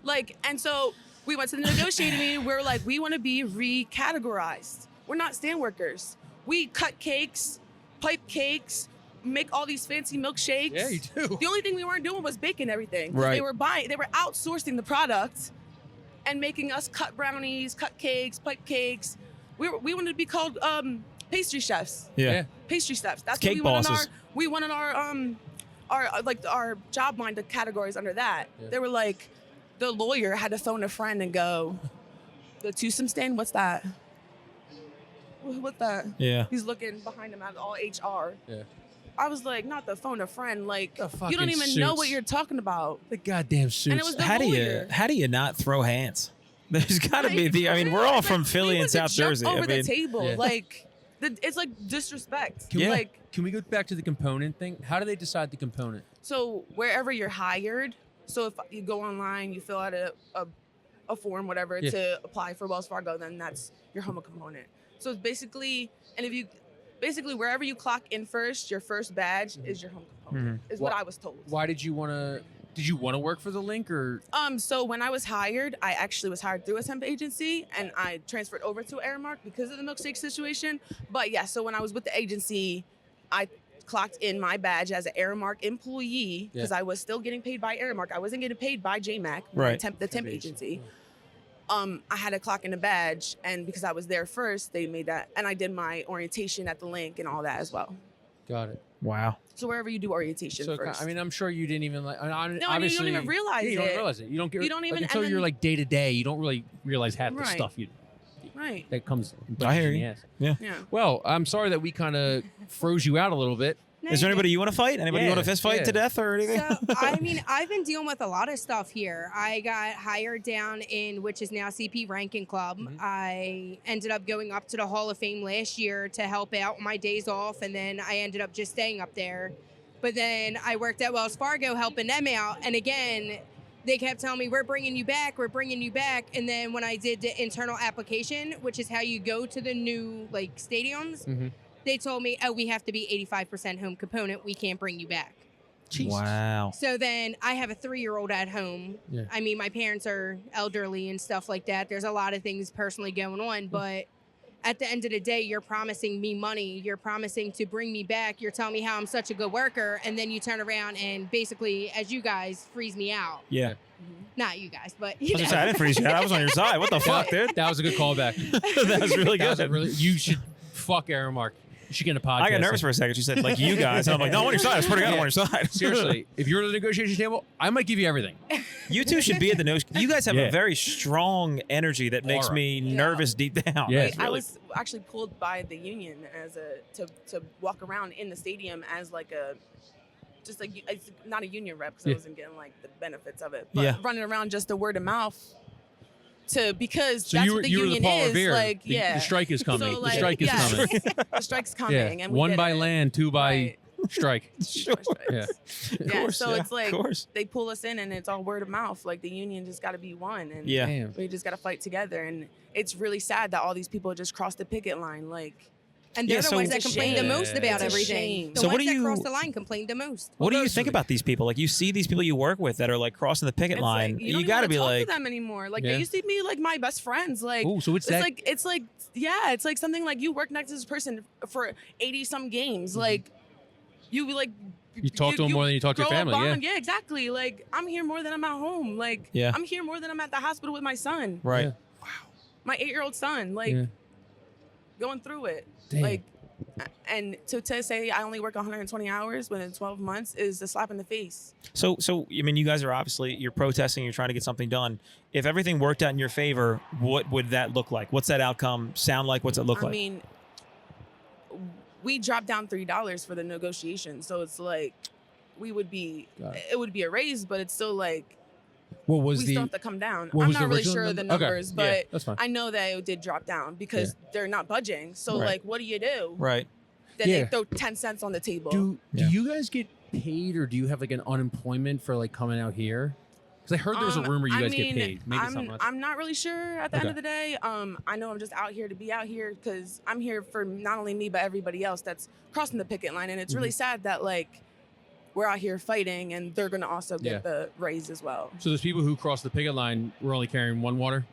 Like, and so we went to the negotiating meeting. We're like, we want to be recategorized. We're not stand workers. We cut cakes, pipe cakes, make all these fancy milkshakes. Yeah, you do. The only thing we weren't doing was baking everything. 'Cause Right. They were outsourcing the product and making us cut brownies, cut cakes, pipe cakes. We wanted to be called pastry chefs. Yeah. Pastry chefs. That's Cake what bosses. we wanted our job line to categorize under that. Yeah. They were like, the lawyer had to phone a friend and go, the twosome stand, what's that? What's that? Yeah. He's looking behind him at all HR. Yeah. I was like, not the phone a friend. Like, The you fucking don't even know suits. what you're talking about. The goddamn suits. And it was the How lawyer. do you not throw hands? There's got to be Like, I mean, we're all like, from we Philly and would South jump Jersey. over I the mean, table. Yeah. Like, it's like disrespect. Can we, Yeah. can we go back to the component thing? How do they decide the component? So wherever you're hired, so if you go online, you fill out a form, whatever, Yeah. to apply for Wells Fargo, then that's your home component. So it's basically, wherever you clock in first, your first badge is your home component, is what I was told. Why did you want to? Did you want to work for the link or? So when I was hired, I actually was hired through a temp agency, and I transferred over to Aramark because of the milkshake situation. But yeah, so when I was with the agency, I clocked in my badge as an Aramark employee because I was still getting paid by Aramark. I wasn't getting paid by JMac, Right. the temp agency. I had to clock in a badge, and because I was there first, they made that, and I did my orientation at the link and all that as well. Got it. wow. So wherever you do orientation So first. I mean, I'm sure you didn't even like. No, and you obviously, don't even realize yeah, you don't it. realize it. You don't get. You don't even- until and you're then- like day to day. You don't really realize half the Right. stuff right. that comes. I hear in the you. ass. Yeah. Yeah. Well, I'm sorry that we kind of froze you out a little bit. Is there anybody you want to fight? Anybody you Yeah, want to fist fight yeah. to death or anything? So, I mean, I've been dealing with a lot of stuff here. I got hired down in, which is now CP Ranking Club. I ended up going up to the Hall of Fame last year to help out on my days off, and then I ended up just staying up there. But then I worked at Wells Fargo helping them out, and again, they kept telling me, we're bringing you back. And then when I did the internal application, which is how you go to the new like stadiums, they told me, oh, we have to be 85% home component. We can't bring you back. Wow. So then I have a 3-year-old at home. Yeah. I mean, my parents are elderly and stuff like that. There's a lot of things personally going on, but at the end of the day, you're promising me money. You're promising to bring me back. You're telling me how I'm such a good worker. And then you turn around and basically, as you guys, freeze me out. Yeah. Not you guys, but I you was gonna know. say, I didn't freeze you out. I was on your side. What the fuck, dude? That was a good callback. That was really That was good. a really. You should fuck Aramark. You should get a podcast. I got nervous for a second. She said, like, you guys. And I'm like, no, I'm on your side. I swear to God, I'm on your side. Seriously, if you're at the negotiation table, I might give you everything. You two should be at the nose. You guys have Yeah. a very strong energy that makes Aura. me nervous deep down. Yeah. It's I really- was actually pulled by the union as to walk around in the stadium as like it's not a union rep because Yeah. I wasn't getting like the benefits of it, but Yeah. running around just the word of mouth because So that's you were what the you were the union Paul is. Revere. Like, The strike is coming. So, the strike is yes, coming. the strike's coming, Yeah. and we 1 did by it. land, 2 by Right. strike. Sure. Yeah. Of Yeah, course, so yeah, it's like of course. they pull us in, and it's all word of mouth. Like the union just got to be one, and Yeah. Damn. we just got to fight together. And it's really sad that all these people just crossed the picket line. Like, And they're Yeah, the so- ones that It's a complain the shame. most about It's a everything. shame. The So ones what do that you- cross the line complain the most. What do you those think are- about these people? Like, you see these people you work with that are like crossing the picket it's line. like, you don't got to even be wanna talk like, to them anymore. Like Yeah. they used to be like my best friends. Like, Oh, so it's that. it's like yeah, it's like something like you work next to this person for 80 some games. Like you like You talk to them more than you talk to your grow a family, yeah. bond. Yeah, exactly. Like I'm here more than I'm at home. Like Yeah. I'm here more than I'm at the hospital with my son, right. my 8-year-old son. Like Yeah. going through it. Damn. Like and to say I only work 120 hours within 12 months is a slap in the face. So I mean, you guys are obviously, you're protesting, you're trying to get something done. If everything worked out in your favor, what would that look like? What's that outcome sound like? What's it look I like? mean, we dropped down $3 for the negotiation. So it's like it would be a raise, but it's still like What was we the? still have to come down. what I'm was the not really original sure of the number? Okay. numbers, Yeah, but that's fine. I know that it did drop down because they're not budging. So Right. like, what do you do? Right. Then Yeah. they throw 10 cents on the table. Do Yeah. you guys get paid, or do you have like an unemployment for like coming out here? Because I heard there was a rumor you guys get paid. Maybe it's something else. I'm not really sure at the end Okay. of the day. I know I'm just out here to be out here because I'm here for not only me but everybody else that's crossing the picket line, and it's really sad that like we're out here fighting and they're gonna also get the raise as well. So those people who crossed the picket line were only carrying one water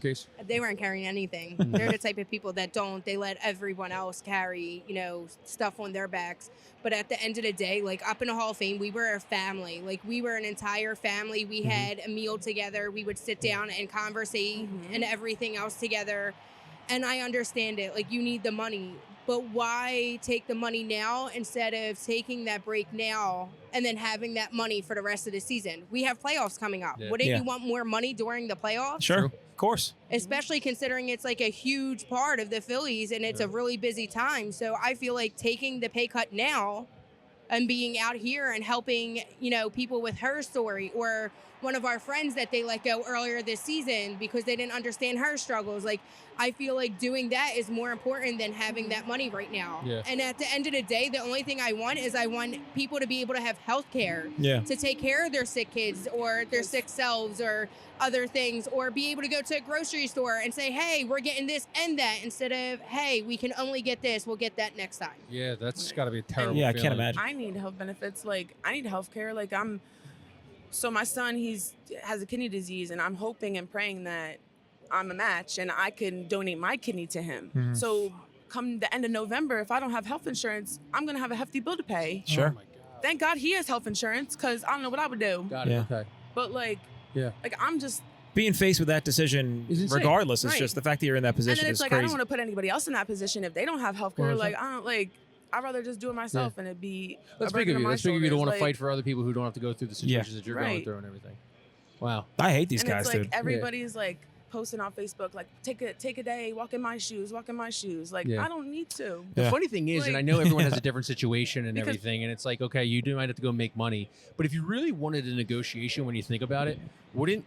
case. They weren't carrying anything. They're the type of people that don't. They let everyone else carry, stuff on their backs. But at the end of the day, like up in the Hall of Fame, we were a family. Like we were an entire family. We had a meal together. We would sit down and conversate and everything else together. And I understand it. Like you need the money. But why take the money now instead of taking that break now and then having that money for the rest of the season? We have playoffs coming up. Yeah. Wouldn't Yeah. you want more money during the playoffs? Sure. Of course. Especially considering it's like a huge part of the Phillies and it's a really busy time. So I feel like taking the pay cut now and being out here and helping, people with her story, or one of our friends that they let go earlier this season because they didn't understand her struggles. Like, I feel like doing that is more important than having that money right now. Yeah. And at the end of the day, the only thing I want is I want people to be able to have health care, to take care of their sick kids or their sick selves or other things, or be able to go to a grocery store and say, hey, we're getting this and that, instead of, hey, we can only get this, we'll get that next time. Yeah, that's got to be a terrible. Yeah, I can't feeling. imagine. I need health benefits. Like I need health care. Like so my son, has a kidney disease, and I'm hoping and praying that I'm a match and I can donate my kidney to him. So come the end of November, if I don't have health insurance, I'm gonna have a hefty bill to pay. Sure. Oh my God. Thank God he has health insurance, because I don't know what I would do. Got it. Yeah. Okay. But like I'm just, Being faced with that decision, Is insane. regardless, it's Right. just the fact that you're in that and position then it's is like I crazy. don't want to put anybody else in that position if they don't have health care. 100%. Like I don't like. I'd rather just do it myself and it'd be. That's a big burden of you. on my That's big of you to shoulders. want to Like, fight for other people who don't have to go through the situations that you're going Right. through and everything. Wow. I hate these and guys, it's like dude. everybody's like posting on Facebook, like take a day, walk in my shoes. Like Yeah. I don't need to. The Yeah. funny thing is, and I Like- know everyone has a different situation and Because- everything, and it's like, okay, you might have to go make money. But if you really wanted a negotiation, when you think about it, wouldn't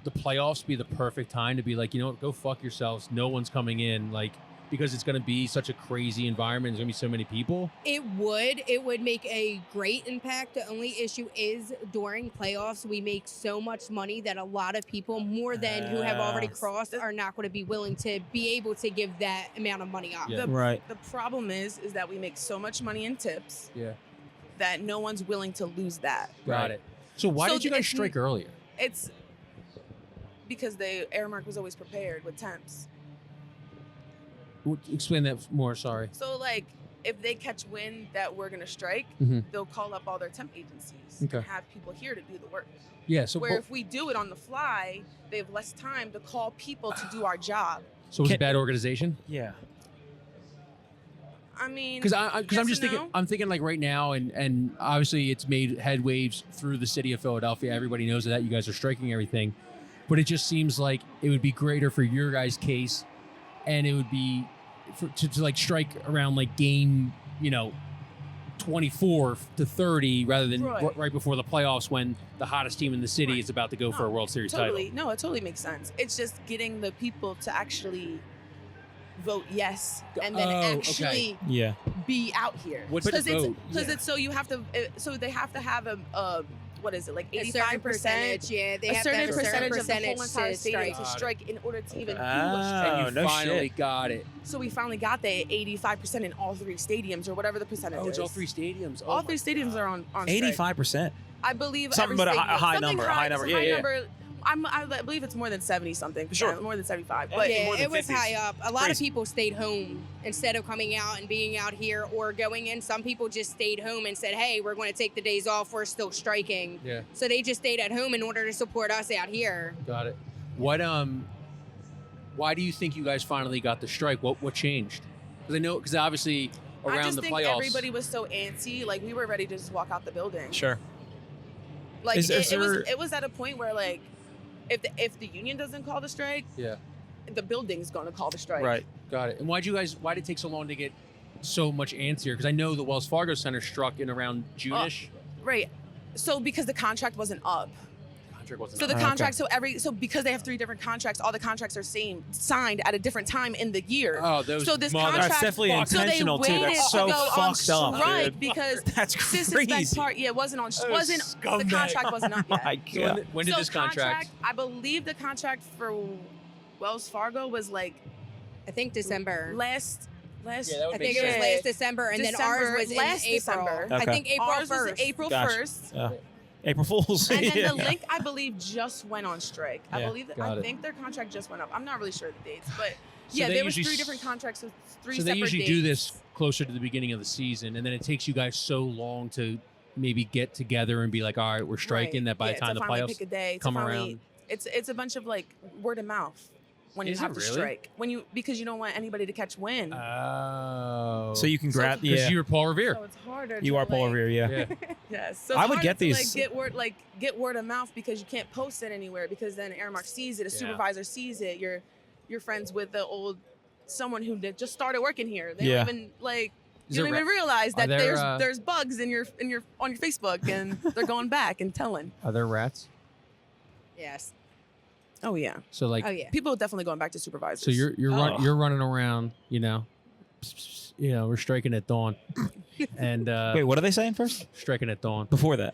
the playoffs be the perfect time to be like, you know what, go fuck yourselves. No one's coming in, like, because it's going to be such a crazy environment. There's going to be so many people. It would make a great impact. The only issue is during playoffs, we make so much money that a lot of people, more than who have already crossed, are not going to be willing to be able to give that amount of money up. Yeah. Right. The problem is that we make so much money in tips Yeah. that no one's willing to lose that. Got it. So why So did you guys it's- strike earlier? It's because Aramark was always prepared with temps. Explain that more. Sorry. So like if they catch wind that we're gonna strike, Mhm. they'll call up all their temp agencies Okay. and have people here to do the work. Yeah. So, Where if we do it on the fly, they have less time to call people to do our job. so was it bad organization? Yeah. I mean, Because I'm yes just and thinking. no. I'm thinking like right now, and obviously it's made headwaves through the city of Philadelphia. Everybody knows that you guys are striking everything, but it just seems like it would be greater for your guys' case, and it would be to like strike around like game 24 to 30 rather than Right. right before the playoffs when the hottest team in the city Right. is about to go for a No, World Series totally. title. No, it totally makes sense. It's just getting the people to actually vote yes and then Oh, okay. actually Yeah. be out here. What's the Because vote? it's so you have to so they have to have a what is it, like A certain 85%? percentage, yeah, they A have to certain have a certain percentage of the whole percentage entire to stadium strike. to strike in order to even do a Ah. strike. And Oh, you no finally shit. got it. So we finally got the 85% in all three stadiums or whatever the percentage Oh, is. it's all three stadiums. All three stadiums are on strike. 85%. I believe Something every but a stadium. high Something number, a high number. it's Yeah, yeah. number. I believe it's more than 70 something. Sure. More than 75. Yeah. But Yeah, more than it was 50s. high up. A lot of Crazy. people stayed home instead of coming out and being out here or going in. Some people just stayed home and said, hey, we're going to take the days off. We're still striking. Yeah. So they just stayed at home in order to support us out here. Got it. What why do you think you guys finally got the strike? What changed? Because obviously around I just the think playoffs. everybody was so antsy. Like we were ready to just walk out the building. Sure. Like Is it there- was at a point where like if the union doesn't call the strike, Yeah. the building's going to call the strike. Right. Got it. And why'd it take so long to get so much antsier? Because I know the Wells Fargo Center struck in around June-ish. Right. So because the contract wasn't up. So the contract, so because they have 3 different contracts, all the contracts are signed at a different time in the year. Oh, those so this mother- contract, That's definitely intentional, so they too. waited That's so to go on fucked up, strike dude. because That's Cheesesteaks crazy. part, it wasn't on, Oh, wasn't the scumbag. contract wasn't up yet. My God. When did So this contract? I believe the contract for Wells Fargo was like I think December. last. Yeah, that would I make think it was sense. last December, and then ours was last in April. December. I Okay. think April Ours 1st. was April Gotcha. 1st. April Fools. And then Yeah. the link, I believe, just went on strike. I Yeah, believe that. got I it. think their contract just went up. I'm not really sure the dates, but So yeah, they there was usually 3 different contracts with 3 So separate they usually dates. do this closer to the beginning of the season, and then it takes you guys so long to maybe get together and be like, all right, we're striking. That by the time to the finally playoffs pick a day, to come finally- around. It's a bunch of like word of mouth when you Is have it to really? strike because you don't want anybody to catch wind. Oh. So you can grab. because Yeah. you're Paul Revere. So it's harder. You to, are Paul like, Revere. Yeah. Yeah. Yes. So I it's would harder get to, these- get word of mouth because you can't post it anywhere because then Aramark sees it, a supervisor sees it. You're friends with the old someone who just started working here. They Yeah. don't even like Is you there don't even ra- realize are that there, there's bugs in your on your Facebook and they're going back and telling. Are there rats? Yes. Oh yeah. So like, Oh yeah. People are definitely going back to supervisors. so you're Oh. you're running around, we're striking at dawn, and Wait, what are they saying first? striking at dawn. Before that.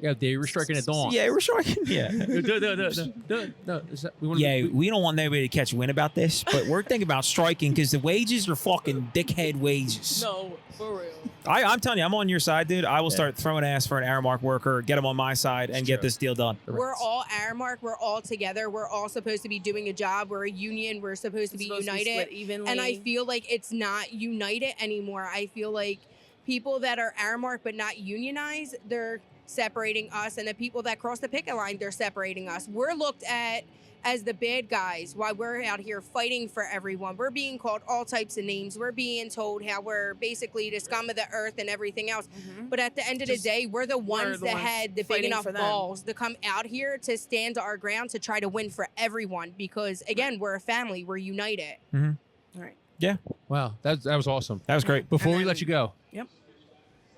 Yeah, they were striking at dawn. Yeah, we're striking. Yeah. No. We wanna Yeah, be- we don't want nobody to catch wind about this, but we're thinking about striking because the wages are fucking dickhead wages. No, for real. I'm telling you, I'm on your side, dude. I will start throwing ass for an Aramark worker, get them on my side, and get true. this deal done. We're all Aramark. We're all together. We're all supposed to be doing a job. We're a union. We're supposed to be united. split evenly. And I feel like it's not united anymore. I feel like people that are Aramark but not unionized, they're separating us. And the people that cross the picket line, they're separating us. We're looked at as the bad guys while we're out here fighting for everyone. We're being called all types of names. We're being told how we're basically the scum of the earth and everything else. But at the end of the day, we're the ones that had the big fighting enough for them. balls to come out here to stand our ground to try to win for everyone. Because again, we're a family. We're united. All right. Yeah, Wow, that was awesome. that was great. Before And we then- let you go, Yep.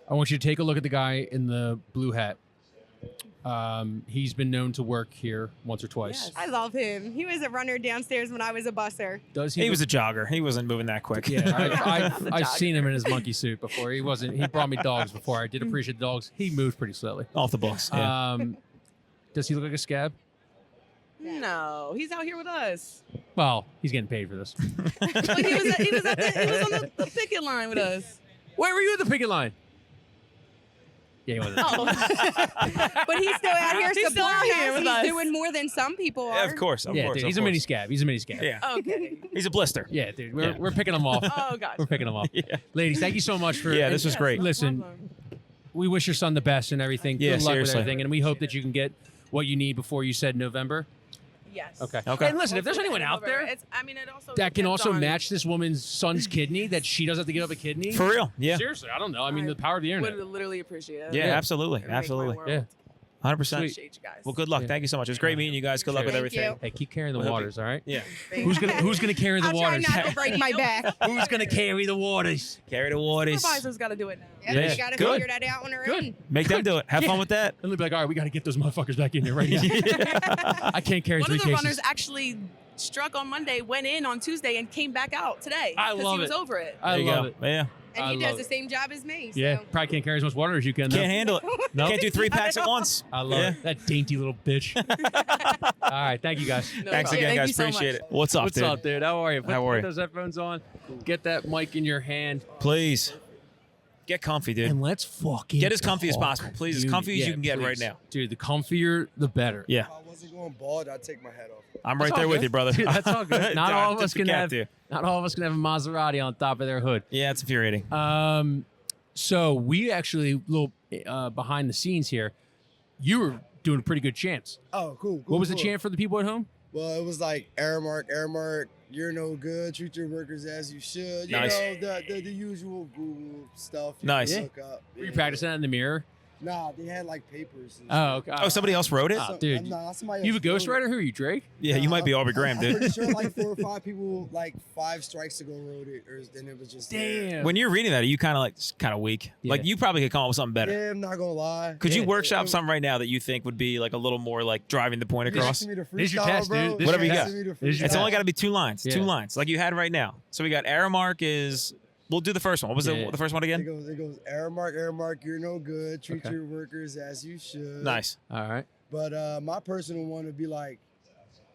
I want you to take a look at the guy in the blue hat. He's been known to work here once or twice. Yes. I love him. He was a runner downstairs when I was a busser. Does He was a jogger. He wasn't moving that quick. Yeah, I've seen him in his monkey suit before. He brought me dogs before. I did appreciate the dogs. He moved pretty slowly. Off the books. Yeah. Does he look like a scab? No, he's out here with us. Well, he's getting paid for this. But he was on the picket line with us. Where were you at the picket line? Yeah, he wasn't. Oh, But he's still out here He's still out supporting here us. with He's us. doing more than some people are. Yeah, of course. Of Yeah, course. dude, of he's a mini course. scab. He's a mini scab. Yeah. okay. He's a blister. Yeah, dude, Yeah. we're picking him off. Oh, gosh. We're picking him off. Yeah. Ladies, thank you so much for. Yeah, this was great. Listen, we wish your son the best and everything. Yeah, Good luck with seriously. everything, and we hope that you can get what you need before you said November. Yes. Okay. Okay. And listen, if there's anyone out there it also that can depends also on- match this woman's son's kidney, that she doesn't have to give up a kidney. For real. Yeah. Seriously, I don't know. I mean, the power of the internet. Would literally appreciate it. Yeah, Yeah. absolutely. It'd make my Absolutely. world. Yeah. 100%. Appreciate you guys. Well, good luck. Yeah. Thank you so much. It was great meeting you guys. Good luck with Thank everything. you. Hey, keep carrying the We'll help waters, all right? Yeah. Who's gonna carry the I'll try waters? not to break my back. Who's gonna carry the waters? Carry the waters. Supervisor's got to do it now. Yep, Yeah. you got to Good. figure that out on her Good. own. Make them do it. Have Yeah. fun with that. And they'll be like, all right, we got to get those motherfuckers back in here right now. I can't carry One 3 of the cases. runners actually struck on Monday, went in on Tuesday, and came back out today. I 'cause love he was it. over it. I There you love go. it. Yeah. And I he love does the it. same job as me. So. Yeah, probably can't carry as much water as you can. Though. Can't handle it. No? Can't do 3 packs at once. I love Yeah. it. That dainty little bitch. All right, thank you guys. No Thanks problem. again, Thank guys. you so Appreciate much. it. What's up, What's dude? up, dude? How are you? How are Put you? those headphones on. Get that mic in your hand. Please. Get comfy, dude. And let's fucking Get as comfy as talk. possible. Please, as Dude, comfy as yeah, you can get right please. now. Dude, the comfier, the better. Yeah. If I wasn't going bald, I'd take my hat off. I'm right That's there all with good. you, brother. Dude, that's all good. Not all of us can have. You. Not all of us can have a Maserati on top of their hood. Yeah, it's infuriating. So we actually little behind the scenes here. You were doing a pretty good chants. Oh, cool. What was the chant for the people at home? Well, it was like Aramark, you're no good. Treat your workers as you should. You Nice. know, the usual Google stuff. You Nice. can look up. Were you practicing that in the mirror? Nah, they had like papers. And Oh, shit. okay. Oh, somebody else wrote it? Oh, dude. Nah, somebody You else have a wrote it. ghostwriter? Who are you, Drake? Yeah, you might be Aubrey Graham, I'm pretty dude. sure like 4 or 5 people, like 5 strikes ago, wrote it, or then it was just there. Damn. When you're reading that, are you kind of weak? Yeah. Like you probably could come up with something better. Yeah, I'm not gonna lie. Could you Yeah. workshop something right now that you think would be like a little more like driving the point You across? asking me to Here's your freestyle, test, bro? dude. This Whatever is you your got. Asking me to This is your It's freestyle. only got to be 2 lines. Yeah. 2 lines, like you had right now. So we got Aramark is. We'll do the first one. What was Yeah. the first one It again? goes, Aramark, you're no good. Treat Okay. your workers as you should. Nice. All right. But my personal one would be like,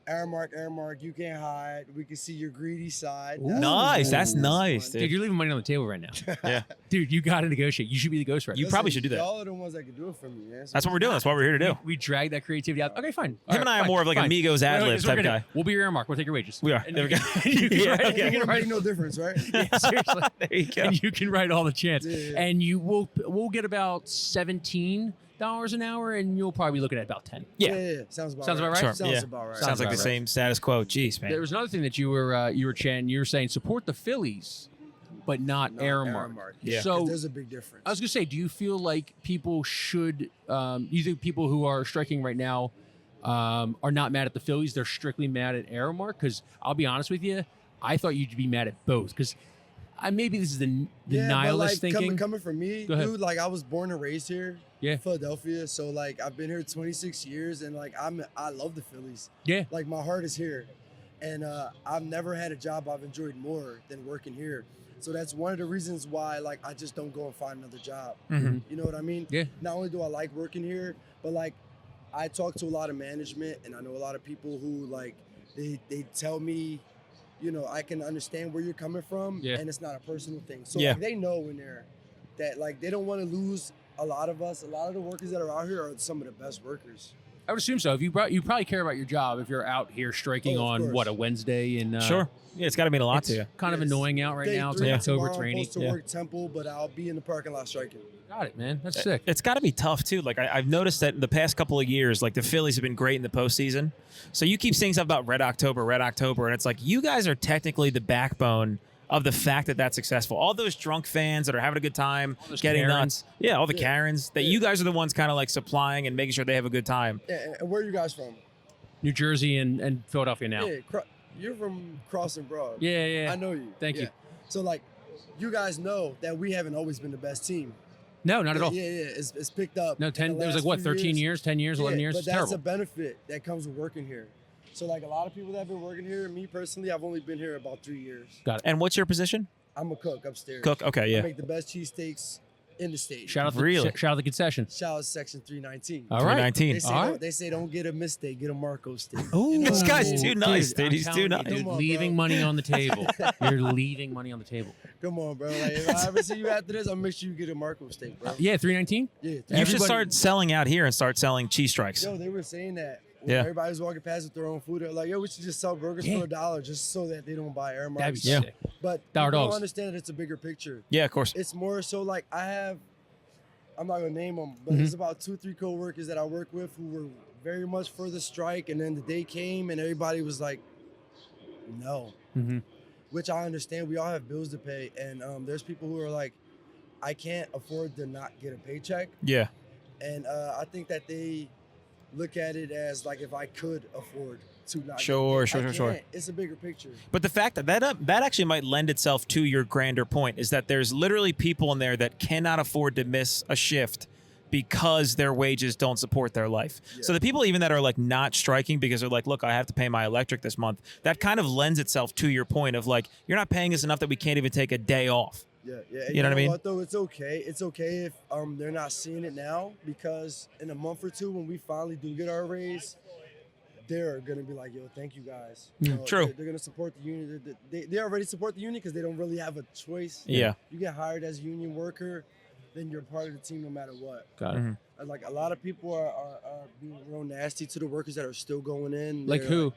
Aramark, you can't hide. We can see your greedy side. Ooh. Nice. That's fun. nice, Dude, dude. you're leaving money on the table right now. Yeah. Dude, you got to negotiate. You should be the ghostwriter. You probably should do that. Y'all are the ones that can do it for me, man. So That's what we're doing. That's what we're here to do. We drag that creativity out. Okay, fine. Him and I are more of like Amigos ad lib type guy. We'll be your Aramark. We'll take your wages. We are. And There we you go. can- you can Yeah, write- okay. you can It write- make no difference, right? Yeah, seriously. There you go. And you can write all the chants. Yeah. And we'll get about $17 an hour, and you'll probably be looking at about 10. Yeah. Sounds about Sounds right. about right? Sure. Sounds Yeah. about right. Sounds like about the right. same status quo. Jeez, man. There was another thing that you were chanting. You were saying support the Phillies, but not No, Aramark. Yeah. So there's a big difference. I was gonna say, do you feel like people should? You think people who are striking right now are not mad at the Phillies? They're strictly mad at Aramark? Because I'll be honest with you, I thought you'd be mad at both. Because maybe this is the Yeah, nihilist but like, thinking. coming from me, Go ahead. dude, like I was born and raised here. Yeah. Philadelphia. So like I've been here 26 years and like I love the Phillies. Yeah. Like my heart is here. And I've never had a job I've enjoyed more than working here. So that's one of the reasons why like I just don't go and find another job. Mhm. You know what I mean? Yeah. Not only do I like working here, but like I talk to a lot of management and I know a lot of people who like they tell me, you know, I can understand where you're coming from and it's not a personal thing. So Yeah. like, they know when they're that like they don't want to lose a lot of us. A lot of the workers that are out here are some of the best workers. I would assume so. If you probably care about your job if you're out here striking Oh, of on course. what, a Wednesday and Sure. Yeah, it's got to mean a lot to you. kind of Yes. annoying out right Day now. It's 3 like October, tomorrow, it's I'm rainy. supposed to work Temple, but I'll be in the parking lot striking. Got it, man. That's sick. It's got to be tough too. Like I've noticed that in the past couple of years, like the Phillies have been great in the postseason. So you keep saying stuff about Red October, and it's like you guys are technically the backbone of the fact that that's successful. All those drunk fans that are having a good time, those getting Karens. nuts. Yeah, all the Yeah. Karens. That you guys are the ones kind of like supplying and making sure they have a good time. And where are you guys from? New Jersey and Philadelphia now. Yeah, you're from Crossing Broad. Yeah, yeah. I know you. Thank you. Yeah. So like, you guys know that we haven't always been the best team. No, not at all. Yeah, it's picked up. No, in 10. the There was like last what, few 13 years, 10 years, 11 years. But It's that's terrible. a benefit that comes with working here. So like a lot of people that have been working here, me personally, I've only been here about 3 years. And what's your position? I'm a cook upstairs. Cook. Okay, I yeah. make the best cheesesteaks in the state. Shout out the Really? shout out the concession. Shout out Section 319. All right. 319. They say, All don't, right. they say don't get a mistake, get a Marco steak. Ooh, You know this what I guy's mean? too nice, dude. I'm He's too telling you, nice. dude, Come on, leaving bro. money on the table. You're leaving money on the table. Come on, bro. Like, if I ever see you after this, I'll make sure you get a Marco steak, bro. Yeah, 319. Yeah. You should everybody- start selling out here and start selling cheese strikes. Yo, they were saying that. When Yeah. everybody was walking past with their own food. They're like, yo, we should just sell burgers Yeah. for $1 just so that they don't buy Aramark. That'd be Yeah. sick. But Dollar people don't dogs. understand that it's a bigger picture. Yeah, of course. It's more so like I'm not gonna name them, but Mhm. there's about 2-3 coworkers that I work with who were very much for the strike, and then the day came and everybody was like, no. Mm-hmm. Which I understand. We all have bills to pay, and there's people who are like, I can't afford to not get a paycheck, Yeah. and I think that they look at it as like if I could afford to not. Sure, get paid. sure. I can't. It's a bigger picture. But the fact that actually might lend itself to your grander point is that there's literally people in there that cannot afford to miss a shift because their wages don't support their life. So the people even that are like not striking because they're like, look, I have to pay my electric this month, that kind of lends itself to your point of like, you're not paying us enough that we can't even take a day off. Yeah, yeah. And You know what I mean? What though? It's okay. It's okay if they're not seeing it now, because in a month or two when we finally do get our raise, they're gonna be like, "Yo, thank you guys." You know, True. They're gonna support the union. They already support the union because they don't really have a choice. Yeah. You get hired as a union worker, then you're part of the team no matter what. Got it. Mhm. And, like a lot of people are being real nasty to the workers that are still going in. Like They're who?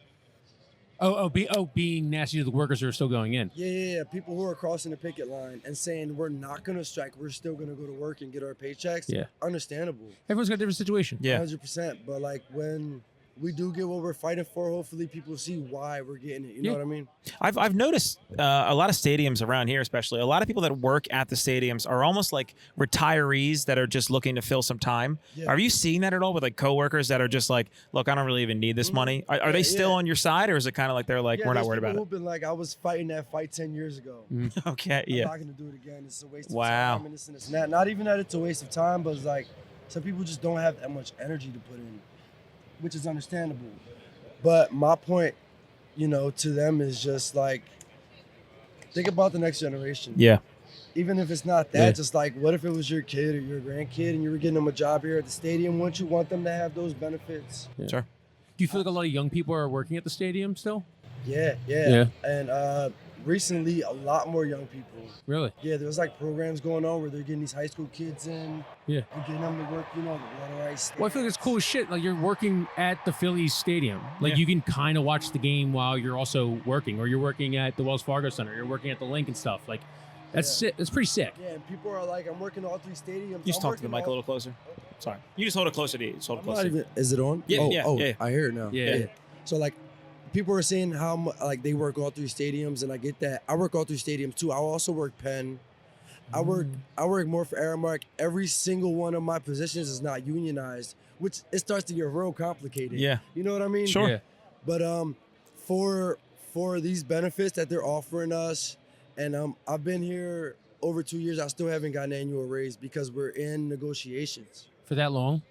Being nasty to the workers who are still going in. Yeah. People who are crossing the picket line and saying we're not gonna strike, we're still gonna go to work and get our paychecks. Yeah. Understandable. Everyone's got a different situation. Yeah. 100%. But like when we do get what we're fighting for. Hopefully, people see why we're getting it. You know what I mean? I've noticed a lot of stadiums around here, especially a lot of people that work at the stadiums are almost like retirees that are just looking to fill some time. Yeah. Are you seeing that at all with like coworkers that are just like, look, I don't really even need this money? Are they still on your side, or is it kind of like they're like, we're not worried about it? Been like, I was fighting that fight 10 years ago. Okay, I'm not gonna do it again. It's a waste of Wow. time and this and this and that. Not even that it's a waste of time, but it's like some people just don't have that much energy to put in, which is understandable. But my point, you know, to them is just like, think about the next generation. Yeah. Even if it's not that, just like, what if it was your kid or your grandkid and you were getting them a job here at the stadium? Wouldn't you want them to have those benefits? Yeah. Sure. Do you feel like a lot of young people are working at the stadium still? Yeah. And recently, a lot more young people. Really? Yeah, there's like programs going on where they're getting these high school kids in. Yeah. And getting them to work, you know, the water ice. Well, I feel like it's cool as shit. Like you're working at the Phillies stadium. Like you can kind of watch the game while you're also working, or you're working at the Wells Fargo Center. You're working at the Link and stuff. Like that's sick. That's pretty sick. Yeah, and people are like, I'm working all 3 stadiums. You just talk to the mic a little closer. Sorry. You just hold it closer to you. Just hold it closer. Is it on? Yeah, yeah. I hear it now. Yeah. So like, people are saying how like they work all 3 stadiums, and I get that. I work all 3 stadiums too. I also work Penn. I work more for Aramark. Every single one of my positions is not unionized, which it starts to get real complicated. Yeah. You know what I mean? Sure. Yeah. But for these benefits that they're offering us, and I've been here over 2 years. I still haven't gotten an annual raise because we're in negotiations. For that long?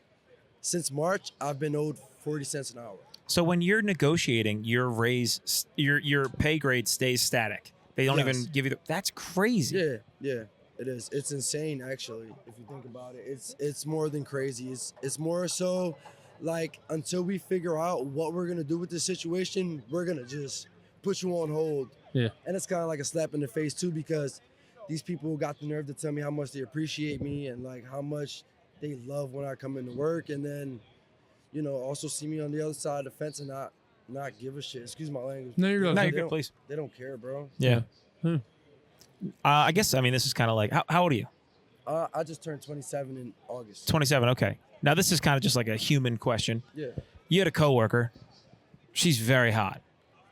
Since March, I've been owed 40 cents an hour. So when you're negotiating, your raise, your pay grade stays static. They don't even give you that's crazy. Yeah, it is. It's insane, actually, if you think about it. It's more than crazy. It's more so like until we figure out what we're gonna do with this situation, we're gonna just put you on hold. Yeah. And it's kind of like a slap in the face too, because these people got the nerve to tell me how much they appreciate me and like how much they love when I come into work, and then, you know, also see me on the other side of the fence and not give a shit. Excuse my language. No, you're good. No, you're good, please. They don't care, bro. Yeah. I guess, I mean, this is kind of like, how old are you? I just turned 27 in August. 27, okay. Now, this is kind of just like a human question. Yeah. You had a coworker. She's very hot.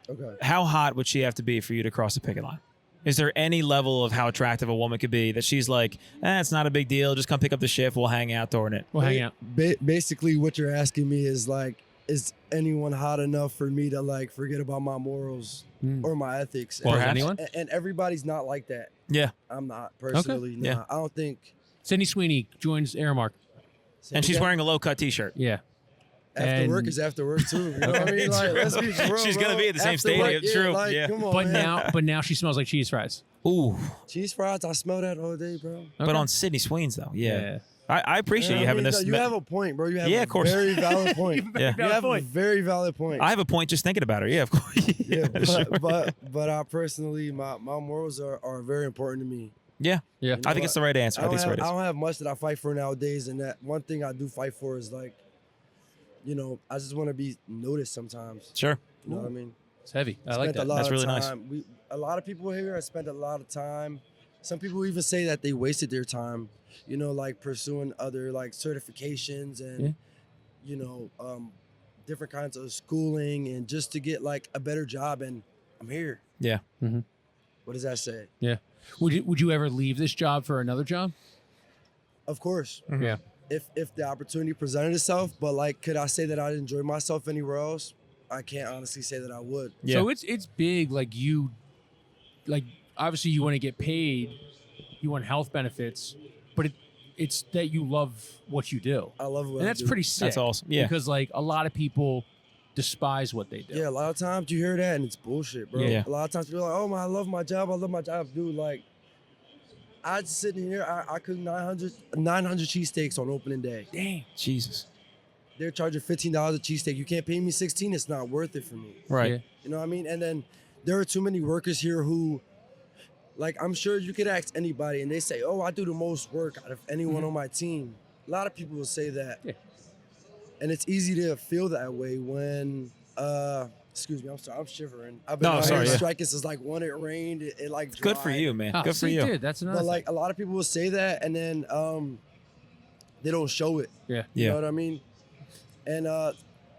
Okay. How hot would she have to be for you to cross the picket line? Is there any level of how attractive a woman could be that she's like, it's not a big deal. Just come pick up the shift. We'll hang out during it. We'll hang out. Basically, what you're asking me is like, is anyone hot enough for me to like forget about my morals or my ethics? Well, and, anyone? And everybody's not like that. Yeah. I'm not personally. Okay. Yeah. I don't think. Sydney Sweeney joins Aramark. And she's wearing a low-cut T-shirt. Yeah. After work is after work too. You know what I mean? Like, let's be for real, She's gonna bro. be at the same After stadium. work, True. Like, Yeah. Come on, man. But now she smells like cheese fries. Ooh. Cheese fries, I smell that all day, bro. But on Sydney Sweeney's, though. Yeah. I appreciate you having this. You have a point, bro. You have of course. very valid point. Yeah. You have a very valid point. I have a point just thinking about her. Yeah, of course. Yeah, sure. but I personally, my morals are very important to me. Yeah. Yeah. I think it's the right answer. I think it's the right I answer. don't have much that I fight for nowadays, and that one thing I do fight for is like, you know, I just want to be noticed sometimes. Sure. You know what I mean? It's heavy. I like that. That's really nice. A lot of people here have spent a lot of time. Some people even say that they wasted their time, you know, like pursuing other like certifications and, you know, different kinds of schooling and just to get like a better job. And I'm here. Yeah. Mm-hmm. What does that say? Yeah. Would you ever leave this job for another job? Of course. Mm-hmm. Yeah. If the opportunity presented itself, but like, could I say that I'd enjoy myself anywhere else? I can't honestly say that I would. Yeah. So it's big. Like obviously you want to get paid, you want health benefits, but it's that you love what you do. I love what and I that's do. pretty sick. That's awesome. Yeah. Because like a lot of people despise what they do. Yeah, a lot of times you hear that and it's bullshit, bro. Yeah. A lot of times people are like, oh man, I love my job. Dude, like, I just sitting here, I cook 900 cheesesteaks on opening day. Damn. Jesus. They're charging $15 a cheesesteak. You can't pay me 16, it's not worth it for me. Right. Yeah. You know what I mean? And then there are too many workers here who, like, I'm sure you could ask anybody and they say, oh, I do the most work out of anyone on my team. A lot of people will say that. Yeah. And it's easy to feel that way when, excuse me, I'm sorry, I'm shivering. I've been out here striking since like when it rained, it like dried. Good for you, man. Oh, Good for you. Dude, that's another But like a lot of people will say that and then they don't show it. Yeah. You Yeah. know what I mean? And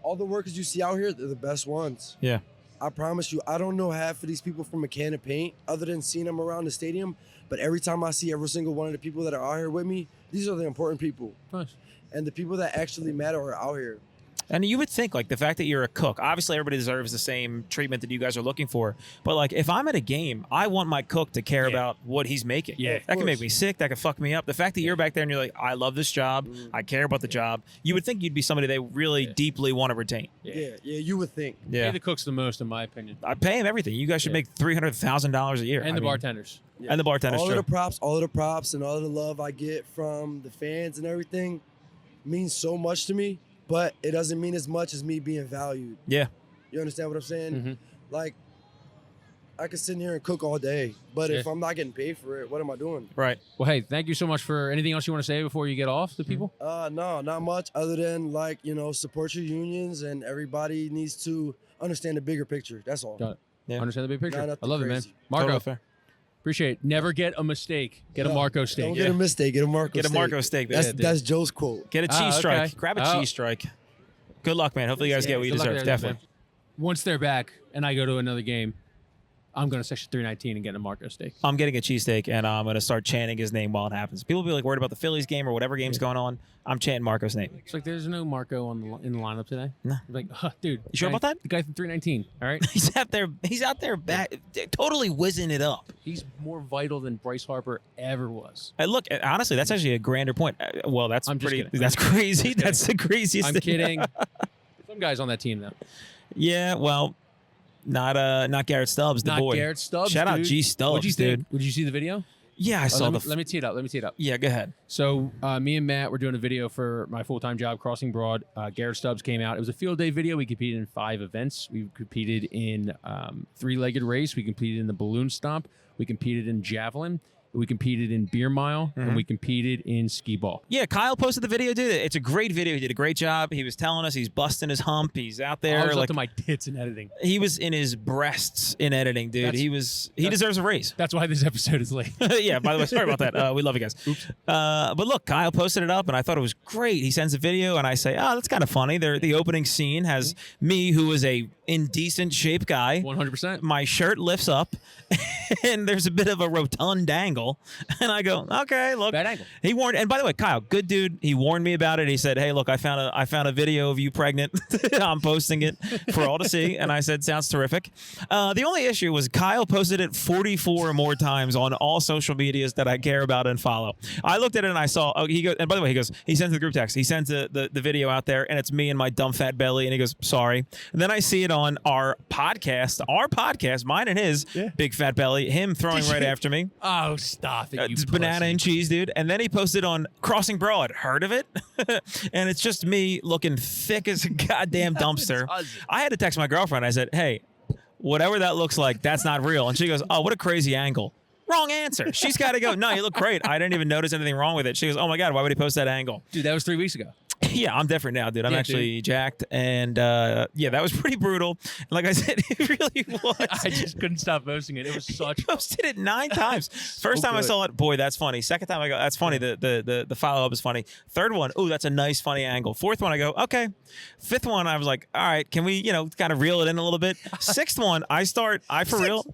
all the workers you see out here, they're the best ones. Yeah. I promise you, I don't know half of these people from a can of paint other than seeing them around the stadium. But every time I see every single one of the people that are out here with me, these are the important people. Nice. And the people that actually matter are out here. And you would think, like, the fact that you're a cook, obviously everybody deserves the same treatment that you guys are looking for. But, like, if I'm at a game, I want my cook to care about what he's making. Yeah, that can make me sick. That can fuck me up. The fact that you're back there and you're like, I love this job. I care about the job. You would think you'd be somebody they really deeply want to retain. Yeah, you would think. Yeah. Pay the cooks the most, in my opinion. I pay him everything. You guys should make $300,000 a year. And the bartenders. And the bartenders, all true. of the props and all of the love I get from the fans and everything means so much to me, but it doesn't mean as much as me being valued. Yeah. You understand what I'm saying? Mm-hmm. Like, I could sit here and cook all day, but if I'm not getting paid for it, what am I doing? Right. Well, hey, thank you so much for anything else you want to say before you get off to people? No, not much other than, like, support your unions, and everybody needs to understand the bigger picture. That's all. Got it. Yeah. Understand the big picture. Not I love crazy. it, man. Marco, Totally fair. appreciate it. Never get a mistake. Get a Marco steak. Don't get a mistake. Get a Marco Get a steak. Marco steak. That's Joe's quote. Get a cheese strike. okay. Grab a cheese strike. Good luck, man. Hopefully you guys get what you Good luck deserve. there, Definitely. man. Once they're back and I go to another game, I'm going to section 319 and get a Marco steak. I'm getting a cheesesteak, and I'm going to start chanting his name while it happens. People be like worried about the Phillies game or whatever game's going on. I'm chanting Marco's name. It's like there's no Marco in the lineup today. No. I'm like, dude. You sure about that? The guy from 319, all right? He's out there back, totally whizzing it up. He's more vital than Bryce Harper ever was. Look, honestly, that's actually a grander point. Well, that's I'm just pretty. kidding. That's crazy. That's the craziest I'm thing. kidding. Some guys on that team, though. Yeah, well, not Garrett Stubbs, the Not boy. Garrett Stubbs, Shout out dude. G Stubbs, What'd you dude. think? Did you see the video? Yeah, I saw let me tee it up. Yeah, go ahead. So me and Matt were doing a video for my full-time job, Crossing Broad. Garrett Stubbs came out. It was a field day video. We competed in 5 events. We competed in 3-legged race. We competed in the balloon stomp. We competed in javelin. We competed in beer mile, and we competed in skee ball. Yeah, Kyle posted the video, dude. It's a great video. He did a great job. He was telling us he's busting his hump. He's out there. I was like, up to my tits in editing. He was in his breasts in editing, dude. He deserves a raise. That's why this episode is late. Yeah, by the way, sorry about that. We love you guys. But look, Kyle posted it up, and I thought it was great. He sends a video, and I say, oh, that's kind of funny. The opening scene has me, who is a indecent shape guy. 100%. My shirt lifts up, and there's a bit of a rotund angle. And I go, okay, look. Bad angle. He warned, and by the way, Kyle, good dude. He warned me about it. He said, hey, look, I found a video of you pregnant. I'm posting it for all to see. And I said, sounds terrific. The only issue was Kyle posted it 44 more times on all social medias that I care about and follow. I looked at it and I saw, he goes, and by the way, he sends the group text. He sends the video out there, and it's me and my dumb fat belly. And he goes, sorry. And then I see it on our podcast, mine and his, big fat belly, him throwing right after me. Oh, stop it, you It's banana pussy. and cheese, dude. And then he posted on Crossing Broad. Heard of it? And it's just me looking thick as a goddamn dumpster. I had to text my girlfriend. I said, hey, whatever that looks like, that's not real. And she goes, oh, what a crazy angle. Wrong answer. She's got to go, no, you look great. I didn't even notice anything wrong with it. She goes, oh my God, why would he post that angle? Dude, that was 3 weeks ago. Yeah, I'm different now, dude. I'm actually jacked. And yeah, that was pretty brutal. Like I said, it really was. I just couldn't stop posting it. It was such. Posted it 9 times. First time I saw it, boy, that's funny. Second time I go, that's funny. The follow up is funny. Third one, ooh, that's a nice funny angle. Fourth one, I go, okay. Fifth one, I was like, all right, can we, kind of reel it in a little bit? Sixth one, for real.